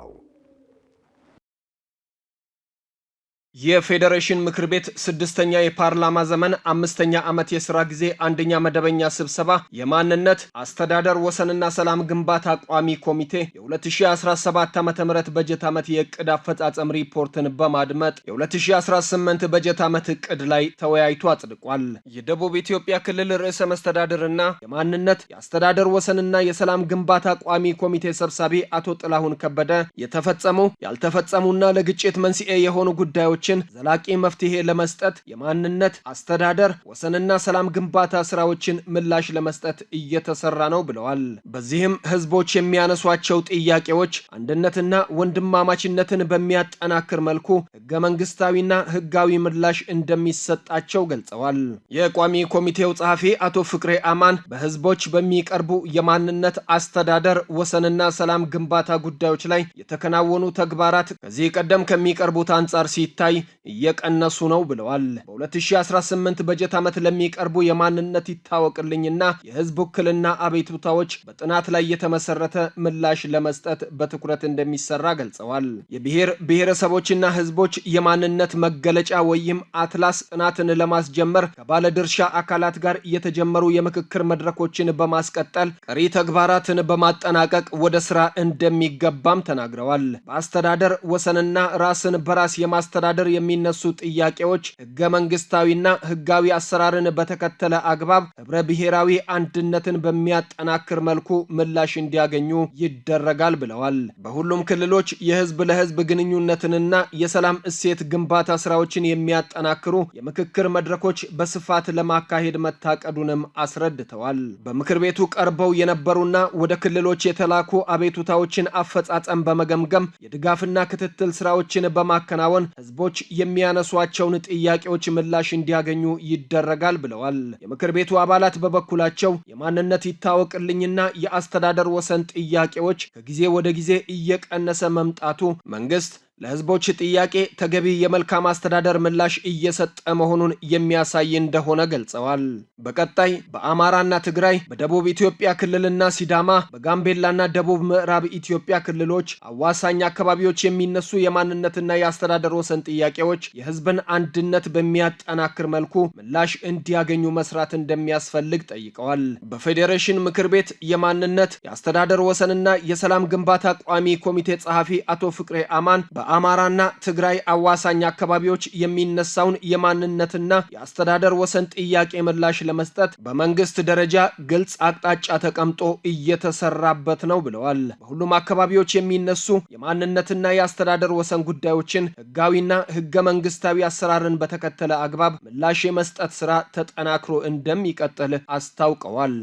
የፌዴሬሽን ምክር ቤት ስድስተኛ የፓርላማ ዘመን አምስተኛ ዓመት የሥራ ጊዜ አንደኛ መደበኛ ስብሰባ የማንነት አስተዳደር ወሰንና ሰላም ግንባታ ቋሚ ኮሚቴ የ2017 ዓ.ም በጀት ዓመት የዕቅድ አፈጻጸም ሪፖርትን በማድመጥ የ2018 በጀት ዓመት ዕቅድ ላይ ተወያይቶ አጽድቋል። የደቡብ ኢትዮጵያ ክልል ርዕሰ መስተዳድርና የማንነት የአስተዳደር ወሰንና የሰላም ግንባታ ቋሚ ኮሚቴ ሰብሳቢ አቶ ጥላሁን ከበደ የተፈጸሙ ያልተፈጸሙና ለግጭት መንስኤ የሆኑ ጉዳዮች ችግሮችን ዘላቂ መፍትሄ ለመስጠት የማንነት አስተዳደር ወሰንና ሰላም ግንባታ ስራዎችን ምላሽ ለመስጠት እየተሰራ ነው ብለዋል። በዚህም ህዝቦች የሚያነሷቸው ጥያቄዎች አንድነትና ወንድማማችነትን በሚያጠናክር መልኩ ህገ መንግስታዊና ህጋዊ ምላሽ እንደሚሰጣቸው ገልጸዋል። የቋሚ ኮሚቴው ጸሐፊ አቶ ፍቅሬ አማን በህዝቦች በሚቀርቡ የማንነት አስተዳደር ወሰንና ሰላም ግንባታ ጉዳዮች ላይ የተከናወኑ ተግባራት ከዚህ ቀደም ከሚቀርቡት አንጻር ሲታይ እየቀነሱ ነው ብለዋል። በ2018 በጀት ዓመት ለሚቀርቡ የማንነት ይታወቅልኝና የህዝብ ውክልና አቤቱታዎች በጥናት ላይ የተመሰረተ ምላሽ ለመስጠት በትኩረት እንደሚሰራ ገልጸዋል። የብሔር ብሔረሰቦችና ህዝቦች የማንነት መገለጫ ወይም አትላስ ጥናትን ለማስጀመር ከባለድርሻ አካላት ጋር የተጀመሩ የምክክር መድረኮችን በማስቀጠል ቀሪ ተግባራትን በማጠናቀቅ ወደ ስራ እንደሚገባም ተናግረዋል። በአስተዳደር ወሰንና ራስን በራስ የማስተዳደር የሚነሱ ጥያቄዎች ህገ መንግስታዊና ህጋዊ አሰራርን በተከተለ አግባብ ህብረ ብሔራዊ አንድነትን በሚያጠናክር መልኩ ምላሽ እንዲያገኙ ይደረጋል ብለዋል። በሁሉም ክልሎች የህዝብ ለህዝብ ግንኙነትንና የሰላም እሴት ግንባታ ስራዎችን የሚያጠናክሩ የምክክር መድረኮች በስፋት ለማካሄድ መታቀዱንም አስረድተዋል። በምክር ቤቱ ቀርበው የነበሩና ወደ ክልሎች የተላኩ አቤቱታዎችን አፈጻጸም በመገምገም የድጋፍና ክትትል ስራዎችን በማከናወን ህዝቦች የሚያነሷቸውን ጥያቄዎች ምላሽ እንዲያገኙ ይደረጋል ብለዋል። የምክር ቤቱ አባላት በበኩላቸው የማንነት ይታወቅልኝና የአስተዳደር ወሰን ጥያቄዎች ከጊዜ ወደ ጊዜ እየቀነሰ መምጣቱ መንግስት ለህዝቦች ጥያቄ ተገቢ የመልካም አስተዳደር ምላሽ እየሰጠ መሆኑን የሚያሳይ እንደሆነ ገልጸዋል። በቀጣይ በአማራና ትግራይ፣ በደቡብ ኢትዮጵያ ክልልና ሲዳማ፣ በጋምቤላና ደቡብ ምዕራብ ኢትዮጵያ ክልሎች አዋሳኝ አካባቢዎች የሚነሱ የማንነትና የአስተዳደር ወሰን ጥያቄዎች የህዝብን አንድነት በሚያጠናክር መልኩ ምላሽ እንዲያገኙ መስራት እንደሚያስፈልግ ጠይቀዋል። በፌዴሬሽን ምክር ቤት የማንነት የአስተዳደር ወሰንና የሰላም ግንባታ ቋሚ ኮሚቴ ጸሐፊ አቶ ፍቅሬ አማን በአማራና ትግራይ አዋሳኝ አካባቢዎች የሚነሳውን የማንነትና የአስተዳደር ወሰን ጥያቄ ምላሽ ለመስጠት በመንግስት ደረጃ ግልጽ አቅጣጫ ተቀምጦ እየተሰራበት ነው ብለዋል። በሁሉም አካባቢዎች የሚነሱ የማንነትና የአስተዳደር ወሰን ጉዳዮችን ህጋዊና ህገ መንግስታዊ አሰራርን በተከተለ አግባብ ምላሽ የመስጠት ስራ ተጠናክሮ እንደሚቀጥል አስታውቀዋል።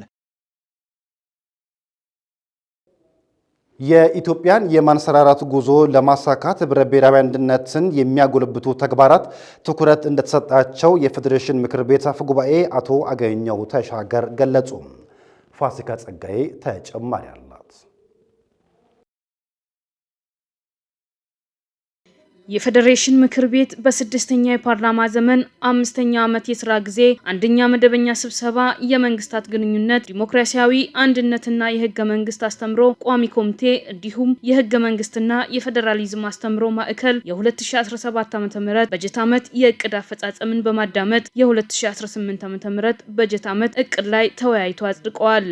የኢትዮጵያን የማንሰራራት ጉዞ ለማሳካት ህብረ ብሔራዊ አንድነትን የሚያጎለብቱ ተግባራት ትኩረት እንደተሰጣቸው የፌዴሬሽን ምክር ቤት አፈ ጉባኤ አቶ አገኘሁ ተሻገር ገለጹ። ፋሲካ ጸጋዬ ተጨማሪ አላት። የፌዴሬሽን ምክር ቤት በስድስተኛ የፓርላማ ዘመን 5ኛ ዓመት የሥራ ጊዜ አንደኛ መደበኛ ስብሰባ የመንግስታት ግንኙነት ዲሞክራሲያዊ አንድነትና የህገ መንግስት አስተምሮ ቋሚ ኮሚቴ እንዲሁም የህገ መንግስትና የፌዴራሊዝም አስተምሮ ማዕከል የ2017 ዓ.ም በጀት ዓመት የእቅድ አፈጻጸምን በማዳመጥ የ2018 ዓ.ም በጀት ዓመት እቅድ ላይ ተወያይቶ አጽድቀዋል።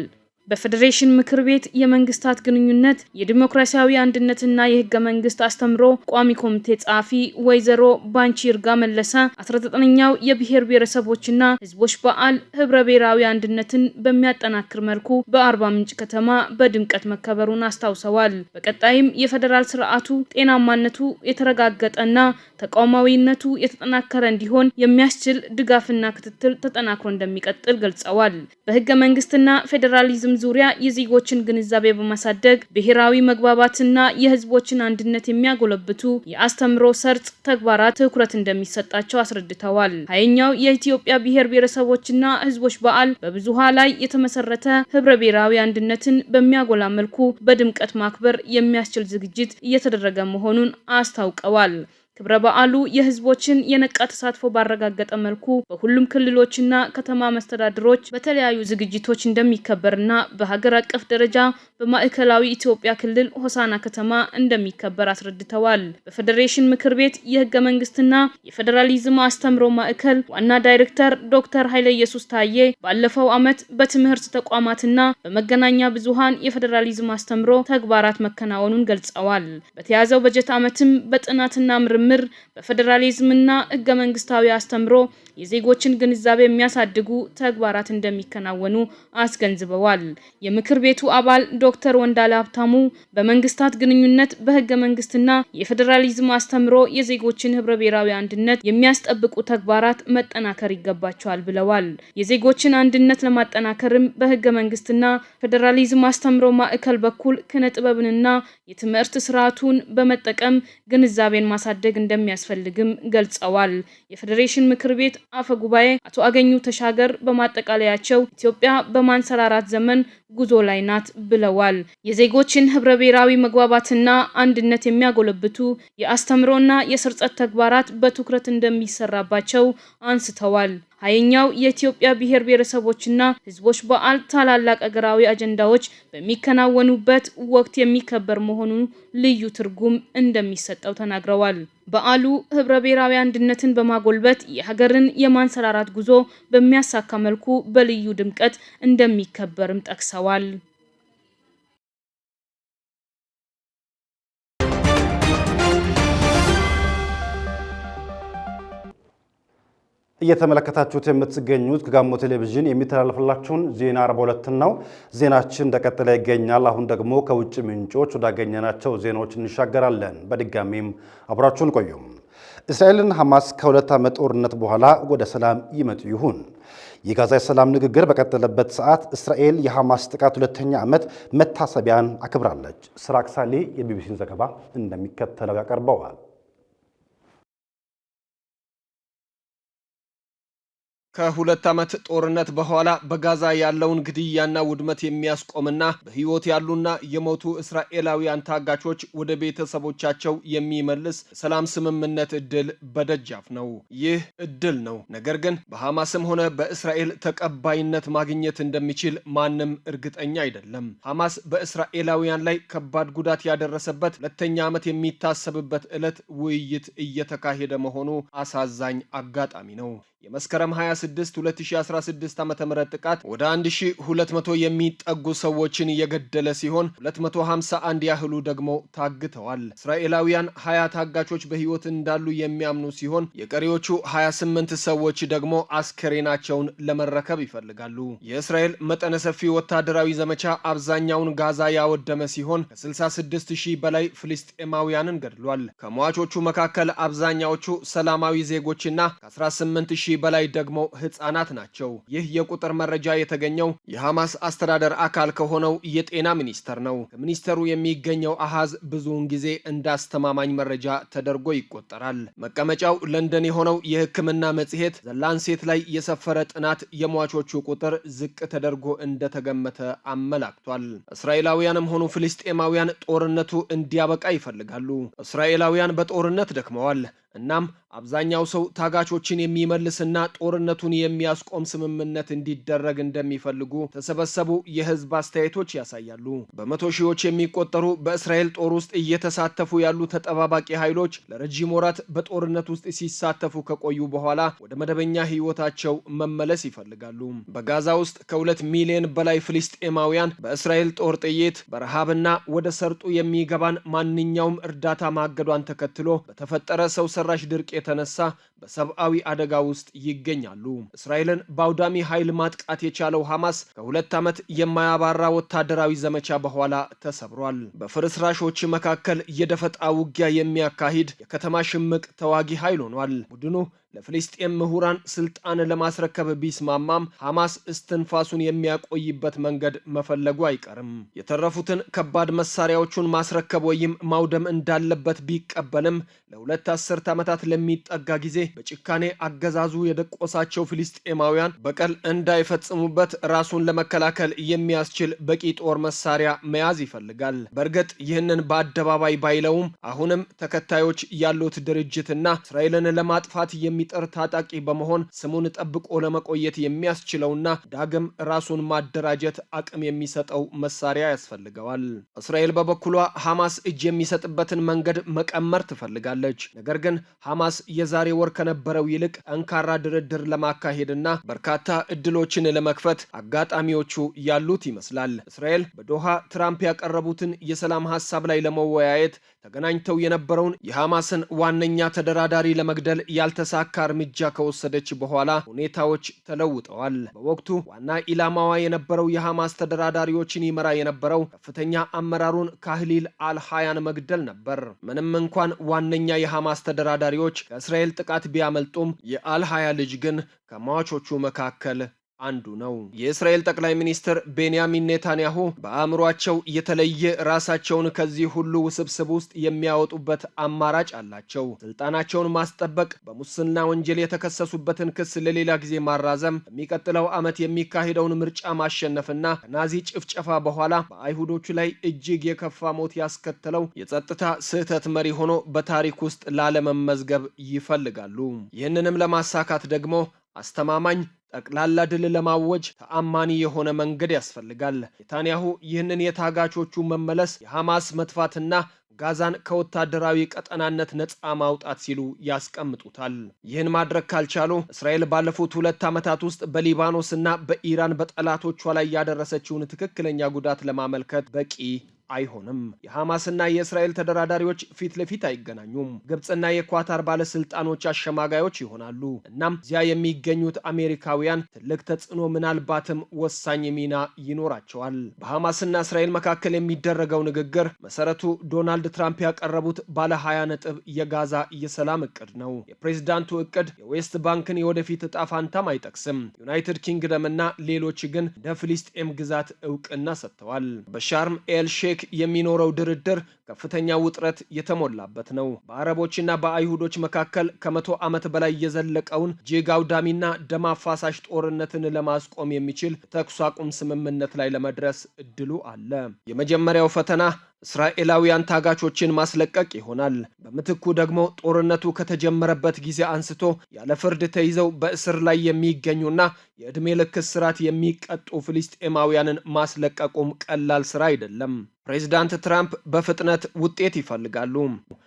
በፌዴሬሽን ምክር ቤት የመንግስታት ግንኙነት የዲሞክራሲያዊ አንድነትና የህገ መንግስት አስተምሮ ቋሚ ኮሚቴ ጸሐፊ ወይዘሮ ባንቺ ይርጋ መለሰ 19ኛው የብሔር ብሔረሰቦችና ህዝቦች በዓል ህብረ ብሔራዊ አንድነትን በሚያጠናክር መልኩ በአርባ ምንጭ ከተማ በድምቀት መከበሩን አስታውሰዋል። በቀጣይም የፌዴራል ስርዓቱ ጤናማነቱ የተረጋገጠና ተቋማዊነቱ የተጠናከረ እንዲሆን የሚያስችል ድጋፍና ክትትል ተጠናክሮ እንደሚቀጥል ገልጸዋል። በህገ መንግስትና ፌዴራሊዝም ዙሪያ የዜጎችን ግንዛቤ በማሳደግ ብሔራዊ መግባባትና የህዝቦችን አንድነት የሚያጎለብቱ የአስተምሮ ሰርጽ ተግባራት ትኩረት እንደሚሰጣቸው አስረድተዋል። 20ኛው የኢትዮጵያ ብሔር ብሔረሰቦችና ህዝቦች በዓል በብዙሃ ላይ የተመሰረተ ህብረ ብሔራዊ አንድነትን በሚያጎላ መልኩ በድምቀት ማክበር የሚያስችል ዝግጅት እየተደረገ መሆኑን አስታውቀዋል። ክብረ በዓሉ የህዝቦችን የነቃ ተሳትፎ ባረጋገጠ መልኩ በሁሉም ክልሎችና ከተማ መስተዳድሮች በተለያዩ ዝግጅቶች እንደሚከበርና በሀገር አቀፍ ደረጃ በማዕከላዊ ኢትዮጵያ ክልል ሆሳና ከተማ እንደሚከበር አስረድተዋል። በፌዴሬሽን ምክር ቤት የህገ መንግስትና የፌዴራሊዝም አስተምሮ ማዕከል ዋና ዳይሬክተር ዶክተር ኃይለ ኢየሱስ ታዬ ባለፈው ዓመት በትምህርት ተቋማትና በመገናኛ ብዙሃን የፌዴራሊዝም አስተምሮ ተግባራት መከናወኑን ገልጸዋል። በተያዘው በጀት ዓመትም በጥናትና ምርምር ምርምር በፌዴራሊዝምና ህገ መንግስታዊ አስተምሮ የዜጎችን ግንዛቤ የሚያሳድጉ ተግባራት እንደሚከናወኑ አስገንዝበዋል። የምክር ቤቱ አባል ዶክተር ወንዳለ ሀብታሙ በመንግስታት ግንኙነት በህገ መንግስትና የፌዴራሊዝም አስተምሮ የዜጎችን ህብረ ብሔራዊ አንድነት የሚያስጠብቁ ተግባራት መጠናከር ይገባቸዋል ብለዋል። የዜጎችን አንድነት ለማጠናከርም በህገ መንግስትና ፌዴራሊዝም አስተምሮ ማዕከል በኩል ኪነ ጥበብንና የትምህርት ስርዓቱን በመጠቀም ግንዛቤን ማሳደግ እንደሚያስፈልግም ገልጸዋል። የፌዴሬሽን ምክር ቤት አፈ ጉባኤ አቶ አገኙ ተሻገር በማጠቃለያቸው ኢትዮጵያ በማንሰራራት ዘመን ጉዞ ላይ ናት ብለዋል። የዜጎችን ህብረ ብሔራዊ መግባባትና አንድነት የሚያጎለብቱ የአስተምሮና የስርጸት ተግባራት በትኩረት እንደሚሰራባቸው አንስተዋል። ሀያኛው የኢትዮጵያ ብሔር ብሔረሰቦችና ህዝቦች በዓል ታላላቅ አገራዊ አጀንዳዎች በሚከናወኑበት ወቅት የሚከበር መሆኑ ልዩ ትርጉም እንደሚሰጠው ተናግረዋል። በዓሉ ህብረ ብሔራዊ አንድነትን በማጎልበት የሀገርን የማንሰራራት ጉዞ በሚያሳካ መልኩ በልዩ ድምቀት እንደሚከበርም ጠቅሰዋል። እየተመለከታችሁት የምትገኙት ከጋሞ ቴሌቪዥን የሚተላለፍላችሁን ዜና 42 ነው። ዜናችን እንደቀጠለ ይገኛል። አሁን ደግሞ ከውጭ ምንጮች ወዳገኘናቸው ዜናዎች እንሻገራለን። በድጋሚም አብራችሁን ቆዩ። እስራኤልና ሐማስ ከሁለት ዓመት ጦርነት በኋላ ወደ ሰላም ይመጡ ይሁን? የጋዛ የሰላም ንግግር በቀጠለበት ሰዓት እስራኤል የሐማስ ጥቃት ሁለተኛ ዓመት መታሰቢያን አክብራለች። ስራክ ሳሌ የቢቢሲን ዘገባ እንደሚከተለው ያቀርበዋል። ከሁለት ዓመት ጦርነት በኋላ በጋዛ ያለውን ግድያና ውድመት የሚያስቆምና በህይወት ያሉና የሞቱ እስራኤላውያን ታጋቾች ወደ ቤተሰቦቻቸው የሚመልስ ሰላም ስምምነት እድል በደጃፍ ነው። ይህ እድል ነው። ነገር ግን በሐማስም ሆነ በእስራኤል ተቀባይነት ማግኘት እንደሚችል ማንም እርግጠኛ አይደለም። ሐማስ በእስራኤላውያን ላይ ከባድ ጉዳት ያደረሰበት ሁለተኛ ዓመት የሚታሰብበት ዕለት ውይይት እየተካሄደ መሆኑ አሳዛኝ አጋጣሚ ነው። የመስከረም 26 2016 ዓ.ም ጥቃት ወደ 1200 የሚጠጉ ሰዎችን የገደለ ሲሆን 251 ያህሉ ደግሞ ታግተዋል። እስራኤላውያን 20 ታጋቾች በህይወት እንዳሉ የሚያምኑ ሲሆን የቀሪዎቹ 28 ሰዎች ደግሞ አስከሬናቸውን ለመረከብ ይፈልጋሉ። የእስራኤል መጠነ ሰፊ ወታደራዊ ዘመቻ አብዛኛውን ጋዛ ያወደመ ሲሆን ከ66000 በላይ ፍልስጤማውያንን ገድሏል። ከሟቾቹ መካከል አብዛኛዎቹ ሰላማዊ ዜጎችና ከ18000 በላይ ደግሞ ህፃናት ናቸው። ይህ የቁጥር መረጃ የተገኘው የሐማስ አስተዳደር አካል ከሆነው የጤና ሚኒስቴር ነው። ከሚኒስቴሩ የሚገኘው አሃዝ ብዙውን ጊዜ እንዳስተማማኝ መረጃ ተደርጎ ይቆጠራል። መቀመጫው ለንደን የሆነው የሕክምና መጽሔት ዘ ላንሴት ላይ የሰፈረ ጥናት የሟቾቹ ቁጥር ዝቅ ተደርጎ እንደተገመተ አመላክቷል። እስራኤላውያንም ሆኑ ፍልስጤማውያን ጦርነቱ እንዲያበቃ ይፈልጋሉ። እስራኤላውያን በጦርነት ደክመዋል። እናም አብዛኛው ሰው ታጋቾችን የሚመልስና ጦርነቱን የሚያስቆም ስምምነት እንዲደረግ እንደሚፈልጉ ተሰበሰቡ የህዝብ አስተያየቶች ያሳያሉ። በመቶ ሺዎች የሚቆጠሩ በእስራኤል ጦር ውስጥ እየተሳተፉ ያሉ ተጠባባቂ ኃይሎች ለረጅም ወራት በጦርነት ውስጥ ሲሳተፉ ከቆዩ በኋላ ወደ መደበኛ ህይወታቸው መመለስ ይፈልጋሉ። በጋዛ ውስጥ ከ2 ሚሊዮን በላይ ፍልስጤማውያን በእስራኤል ጦር ጥይት በረሃብና ወደ ሰርጡ የሚገባን ማንኛውም እርዳታ ማገዷን ተከትሎ በተፈጠረ ሰው ሰራሽ ድርቅ የተነሳ በሰብአዊ አደጋ ውስጥ ይገኛሉ። እስራኤልን በአውዳሚ ኃይል ማጥቃት የቻለው ሐማስ ከ2 ዓመት የማያባራ ወታደራዊ ዘመቻ በኋላ ተሰብሯል። በፍርስራሾች መካከል የደፈጣ ውጊያ የሚያካሂድ የከተማ ሽምቅ ተዋጊ ኃይል ሆኗል። ቡድኑ ለፍልስጤም ምሁራን ስልጣን ለማስረከብ ቢስማማም ሐማስ እስትንፋሱን የሚያቆይበት መንገድ መፈለጉ አይቀርም። የተረፉትን ከባድ መሳሪያዎቹን ማስረከብ ወይም ማውደም እንዳለበት ቢቀበልም ለሁለት አስርት ዓመታት ለሚጠጋ ጊዜ በጭካኔ አገዛዙ የደቆሳቸው ፍልስጤማውያን በቀል እንዳይፈጽሙበት ራሱን ለመከላከል የሚያስችል በቂ ጦር መሳሪያ መያዝ ይፈልጋል። በእርግጥ ይህንን በአደባባይ ባይለውም አሁንም ተከታዮች ያሉት ድርጅትና እስራኤልን ለማጥፋት የሚጥር ታጣቂ በመሆን ስሙን ጠብቆ ለመቆየት የሚያስችለውና ዳግም ራሱን ማደራጀት አቅም የሚሰጠው መሳሪያ ያስፈልገዋል። እስራኤል በበኩሏ ሐማስ እጅ የሚሰጥበትን መንገድ መቀመር ትፈልጋለች። ነገር ግን ሐማስ የዛሬ ወር ከነበረው ይልቅ ጠንካራ ድርድር ለማካሄድና በርካታ እድሎችን ለመክፈት አጋጣሚዎቹ ያሉት ይመስላል። እስራኤል በዶሃ ትራምፕ ያቀረቡትን የሰላም ሐሳብ ላይ ለመወያየት ተገናኝተው የነበረውን የሐማስን ዋነኛ ተደራዳሪ ለመግደል ያልተሳካ እርምጃ ከወሰደች በኋላ ሁኔታዎች ተለውጠዋል። በወቅቱ ዋና ኢላማዋ የነበረው የሐማስ ተደራዳሪዎችን ይመራ የነበረው ከፍተኛ አመራሩን ካህሊል አልሃያን መግደል ነበር። ምንም እንኳን ዋነኛ የሐማስ ተደራዳሪዎች ከእስራኤል ጥቃት ቢያመልጡም የአልሃያ ልጅ ግን ከሟቾቹ መካከል አንዱ ነው። የእስራኤል ጠቅላይ ሚኒስትር ቤንያሚን ኔታንያሁ በአእምሯቸው የተለየ ራሳቸውን ከዚህ ሁሉ ውስብስብ ውስጥ የሚያወጡበት አማራጭ አላቸው። ስልጣናቸውን ማስጠበቅ፣ በሙስና ወንጀል የተከሰሱበትን ክስ ለሌላ ጊዜ ማራዘም፣ በሚቀጥለው ዓመት የሚካሄደውን ምርጫ ማሸነፍና ከናዚ ጭፍጨፋ በኋላ በአይሁዶቹ ላይ እጅግ የከፋ ሞት ያስከተለው የጸጥታ ስህተት መሪ ሆኖ በታሪክ ውስጥ ላለመመዝገብ ይፈልጋሉ። ይህንንም ለማሳካት ደግሞ አስተማማኝ ጠቅላላ ድል ለማወጅ ተአማኒ የሆነ መንገድ ያስፈልጋል። ኔታንያሁ ይህንን የታጋቾቹ መመለስ፣ የሐማስ መጥፋትና ጋዛን ከወታደራዊ ቀጠናነት ነፃ ማውጣት ሲሉ ያስቀምጡታል። ይህን ማድረግ ካልቻሉ እስራኤል ባለፉት 2 ዓመታት ውስጥ በሊባኖስና በኢራን በጠላቶቿ ላይ ያደረሰችውን ትክክለኛ ጉዳት ለማመልከት በቂ አይሆንም። የሐማስና የእስራኤል ተደራዳሪዎች ፊት ለፊት አይገናኙም። ግብጽና የኳታር ባለስልጣኖች አሸማጋዮች ይሆናሉ። እናም እዚያ የሚገኙት አሜሪካውያን ትልቅ ተጽዕኖ ምናልባትም ወሳኝ ሚና ይኖራቸዋል። በሐማስና እስራኤል መካከል የሚደረገው ንግግር መሰረቱ ዶናልድ ትራምፕ ያቀረቡት ባለ 20 ነጥብ የጋዛ የሰላም እቅድ ነው። የፕሬዝዳንቱ እቅድ የዌስት ባንክን የወደፊት እጣ ፋንታም አይጠቅስም። ዩናይትድ ኪንግደምና ሌሎች ግን እንደ ፍልስጤም ግዛት እውቅና ሰጥተዋል። በሻርም ኤል ሼክ የሚኖረው ድርድር ከፍተኛ ውጥረት የተሞላበት ነው። በአረቦችና በአይሁዶች መካከል ከ100 ዓመት በላይ የዘለቀውን እጅግ አውዳሚና ደም አፋሳሽ ጦርነትን ለማስቆም የሚችል ተኩስ አቁም ስምምነት ላይ ለመድረስ እድሉ አለ። የመጀመሪያው ፈተና እስራኤላውያን ታጋቾችን ማስለቀቅ ይሆናል። በምትኩ ደግሞ ጦርነቱ ከተጀመረበት ጊዜ አንስቶ ያለ ፍርድ ተይዘው በእስር ላይ የሚገኙና የዕድሜ ልክ እስራት የሚቀጡ ፍልስጤማውያንን ማስለቀቁም ቀላል ስራ አይደለም። ፕሬዝዳንት ትራምፕ በፍጥነት ውጤት ይፈልጋሉ።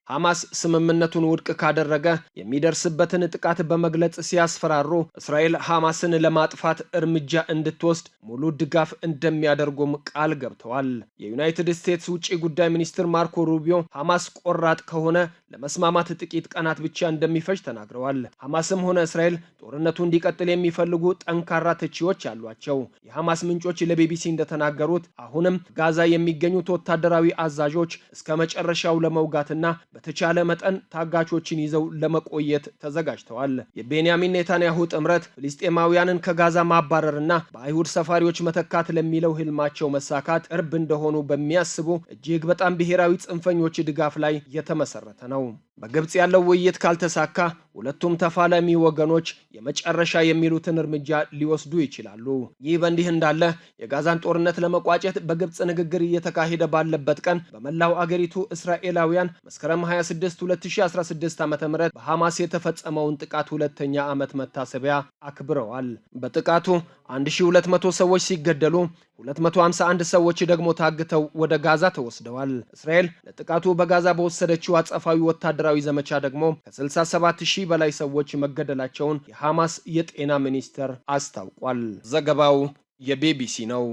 ሐማስ ስምምነቱን ውድቅ ካደረገ የሚደርስበትን ጥቃት በመግለጽ ሲያስፈራሩ፣ እስራኤል ሐማስን ለማጥፋት እርምጃ እንድትወስድ ሙሉ ድጋፍ እንደሚያደርጉም ቃል ገብተዋል። የዩናይትድ ስቴትስ ውጭ ጉዳይ ሚኒስትር ማርኮ ሩቢዮ ሐማስ ቆራጥ ከሆነ ለመስማማት ጥቂት ቀናት ብቻ እንደሚፈጅ ተናግረዋል። ሐማስም ሆነ እስራኤል ጦርነቱ እንዲቀጥል የሚፈልጉ ጠንካራ ተቺዎች አሏቸው። የሐማስ ምንጮች ለቢቢሲ እንደተናገሩት አሁንም ጋዛ የሚገኙት ወታደራዊ አዛዦች እስከ መጨረሻው ለመውጋትና በተቻለ መጠን ታጋቾችን ይዘው ለመቆየት ተዘጋጅተዋል። የቤንያሚን ኔታንያሁ ጥምረት ፍልስጤማውያንን ከጋዛ ማባረርና በአይሁድ ሰፋሪዎች መተካት ለሚለው ህልማቸው መሳካት ቅርብ እንደሆኑ በሚያስቡ እጅግ በጣም ብሔራዊ ጽንፈኞች ድጋፍ ላይ የተመሰረተ ነው። በግብጽ ያለው ውይይት ካልተሳካ ሁለቱም ተፋላሚ ወገኖች የመጨረሻ የሚሉትን እርምጃ ሊወስዱ ይችላሉ። ይህ በእንዲህ እንዳለ የጋዛን ጦርነት ለመቋጨት በግብጽ ንግግር እየተካሄደ ባለበት ቀን በመላው አገሪቱ እስራኤላውያን መስከረም 26 2016 ዓ.ም በሐማስ የተፈጸመውን ጥቃት 2ኛ ዓመት መታሰቢያ አክብረዋል። በጥቃቱ 1200 ሰዎች ሲገደሉ 251 ሰዎች ደግሞ ታግተው ወደ ጋዛ ተወስደዋል። እስራኤል ለጥቃቱ በጋዛ በወሰደችው አጸፋዊ ወታደራዊ ዘመቻ ደግሞ ከ67000 በላይ ሰዎች መገደላቸውን የሐማስ የጤና ሚኒስቴር አስታውቋል። ዘገባው የቢቢሲ ነው።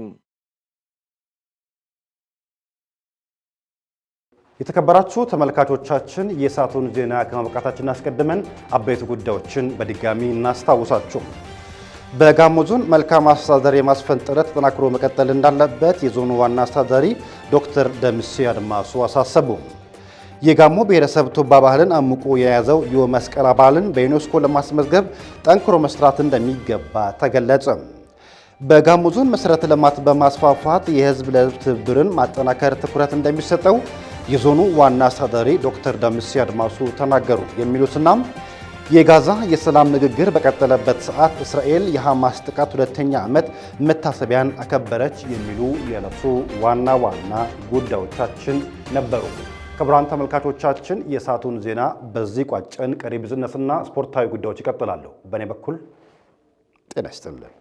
የተከበራችሁ ተመልካቾቻችን የሰዓቱን ዜና ከማብቃታችን አስቀድመን አበይት ጉዳዮችን በድጋሚ እናስታውሳችሁ። በጋሞ ዞን መልካም አስተዳደር የማስፈን ጥረት ተጠናክሮ መቀጠል እንዳለበት የዞኑ ዋና አስተዳዳሪ ዶክተር ደምሴ አድማሱ አሳሰቡ። የጋሞ ብሔረሰብ ቱባ ባህልን አምቆ የያዘው የመስቀል በዓልን በዩኔስኮ ለማስመዝገብ ጠንክሮ መስራት እንደሚገባ ተገለጸ። በጋሞ ዞን መሰረተ ልማት በማስፋፋት የህዝብ ለህዝብ ትብብርን ማጠናከር ትኩረት እንደሚሰጠው የዞኑ ዋና አስተዳዳሪ ዶክተር ደምሴ አድማሱ ተናገሩ። የሚሉትና የጋዛ የሰላም ንግግር በቀጠለበት ሰዓት እስራኤል የሐማስ ጥቃት 2ኛ ዓመት መታሰቢያን አከበረች የሚሉ የዕለቱ ዋና ዋና ጉዳዮቻችን ነበሩ። ክቡራን ተመልካቾቻችን የሰዓቱን ዜና በዚህ ቋጨን። ቀሪ ቢዝነስና ስፖርታዊ ጉዳዮች ይቀጥላሉ። በእኔ በኩል ጤና ይስጥልን።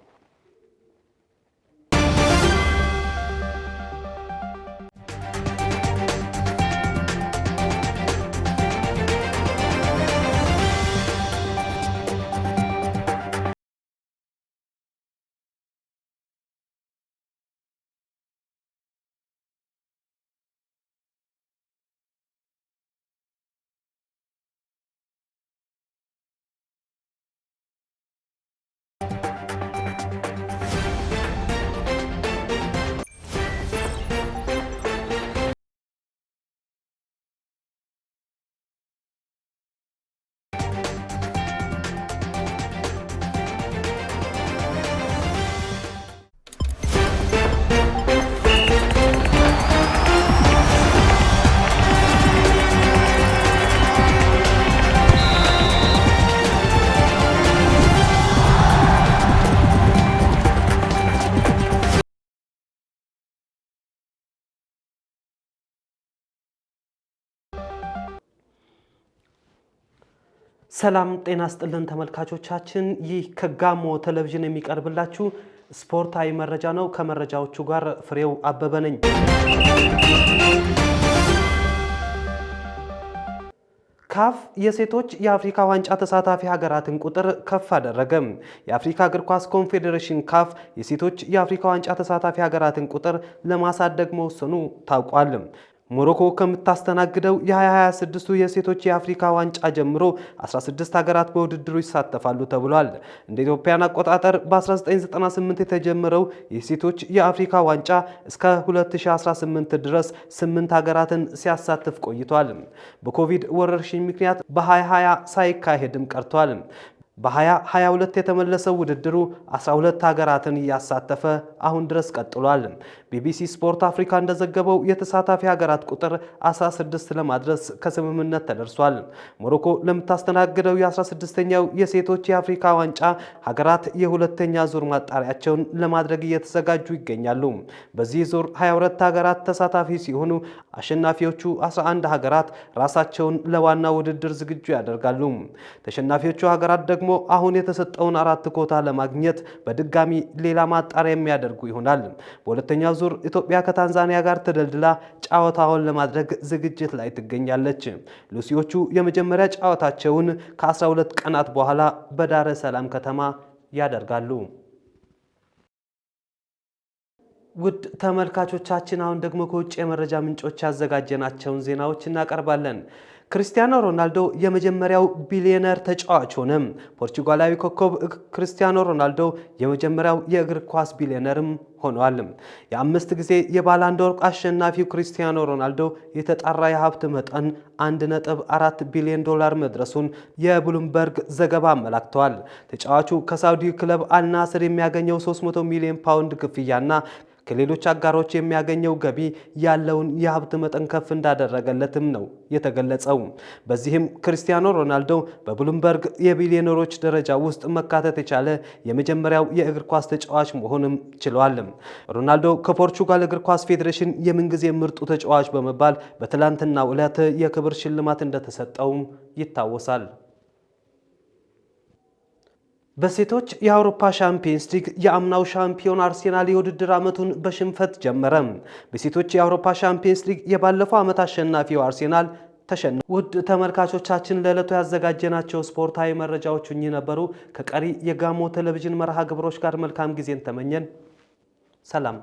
ሰላም ጤና ስጥልን ተመልካቾቻችን፣ ይህ ከጋሞ ቴሌቪዥን የሚቀርብላችሁ ስፖርታዊ መረጃ ነው። ከመረጃዎቹ ጋር ፍሬው አበበ ነኝ። ካፍ የሴቶች የአፍሪካ ዋንጫ ተሳታፊ ሀገራትን ቁጥር ከፍ አደረገ። የአፍሪካ እግር ኳስ ኮንፌዴሬሽን ካፍ የሴቶች የአፍሪካ ዋንጫ ተሳታፊ ሀገራትን ቁጥር ለማሳደግ መወሰኑ ታውቋል። ሞሮኮ ከምታስተናግደው የ2026 የሴቶች የአፍሪካ ዋንጫ ጀምሮ 16 ሀገራት በውድድሩ ይሳተፋሉ ተብሏል። እንደ ኢትዮጵያን አቆጣጠር በ1998 የተጀመረው የሴቶች የአፍሪካ ዋንጫ እስከ 2018 ድረስ 8 ሀገራትን ሲያሳትፍ ቆይቷል። በኮቪድ ወረርሽኝ ምክንያት በ2020 ሳይካሄድም ቀርቷል። በ2022 የተመለሰው ውድድሩ 12 ሀገራትን እያሳተፈ አሁን ድረስ ቀጥሏል። ቢቢሲ ስፖርት አፍሪካ እንደዘገበው የተሳታፊ ሀገራት ቁጥር 16 ለማድረስ ከስምምነት ተደርሷል። ሞሮኮ ለምታስተናግደው የ16ኛው የሴቶች የአፍሪካ ዋንጫ ሀገራት የሁለተኛ ዙር ማጣሪያቸውን ለማድረግ እየተዘጋጁ ይገኛሉ። በዚህ ዙር 22 ሀገራት ተሳታፊ ሲሆኑ አሸናፊዎቹ 11 ሀገራት ራሳቸውን ለዋና ውድድር ዝግጁ ያደርጋሉ። ተሸናፊዎቹ ሀገራት ደግሞ አሁን የተሰጠውን 4 ኮታ ለማግኘት በድጋሚ ሌላ ማጣሪያ የሚያደርጉ ይሆናል። በሁለተኛው ዙር ኢትዮጵያ ከታንዛኒያ ጋር ተደልድላ ጨዋታውን ለማድረግ ዝግጅት ላይ ትገኛለች። ሉሲዎቹ የመጀመሪያ ጨዋታቸውን ከ12 ቀናት በኋላ በዳረ ሰላም ከተማ ያደርጋሉ። ውድ ተመልካቾቻችን አሁን ደግሞ ከውጭ የመረጃ ምንጮች ያዘጋጀናቸውን ዜናዎች እናቀርባለን። ክርስቲያኖ ሮናልዶ የመጀመሪያው ቢሊዮነር ተጫዋች ሆነ። ፖርቹጋላዊ ኮከብ ክርስቲያኖ ሮናልዶ የመጀመሪያው የእግር ኳስ ቢሊዮነርም ሆኗል። የ5 ጊዜ የባላንዶር አሸናፊው ክርስቲያኖ ሮናልዶ የተጣራ የሀብት መጠን 1.4 ቢሊዮን ዶላር መድረሱን የብሉምበርግ ዘገባ አመላክተዋል። ተጫዋቹ ከሳውዲ ክለብ አልናስር የሚያገኘው 300 ሚሊዮን ፓውንድ ክፍያና ከሌሎች አጋሮች የሚያገኘው ገቢ ያለውን የሀብት መጠን ከፍ እንዳደረገለትም ነው የተገለጸው። በዚህም ክርስቲያኖ ሮናልዶ በብሉምበርግ የቢሊዮነሮች ደረጃ ውስጥ መካተት የቻለ የመጀመሪያው የእግር ኳስ ተጫዋች መሆንም ችሏል። ሮናልዶ ከፖርቹጋል እግር ኳስ ፌዴሬሽን የምንጊዜ ምርጡ ተጫዋች በመባል በትላንትናው ዕለት የክብር ሽልማት እንደተሰጠውም ይታወሳል። በሴቶች የአውሮፓ ሻምፒየንስ ሊግ የአምናው ሻምፒዮን አርሴናል የውድድር ዓመቱን በሽንፈት ጀመረ። በሴቶች የአውሮፓ ሻምፒየንስ ሊግ የባለፈው ዓመት አሸናፊው አርሴናል ተሸነፈ። ውድ ተመልካቾቻችን ለዕለቱ ያዘጋጀናቸው ስፖርታዊ መረጃዎች እኚህ ነበሩ። ከቀሪ የጋሞ ቴሌቪዥን መርሃ ግብሮች ጋር መልካም ጊዜን ተመኘን። ሰላም።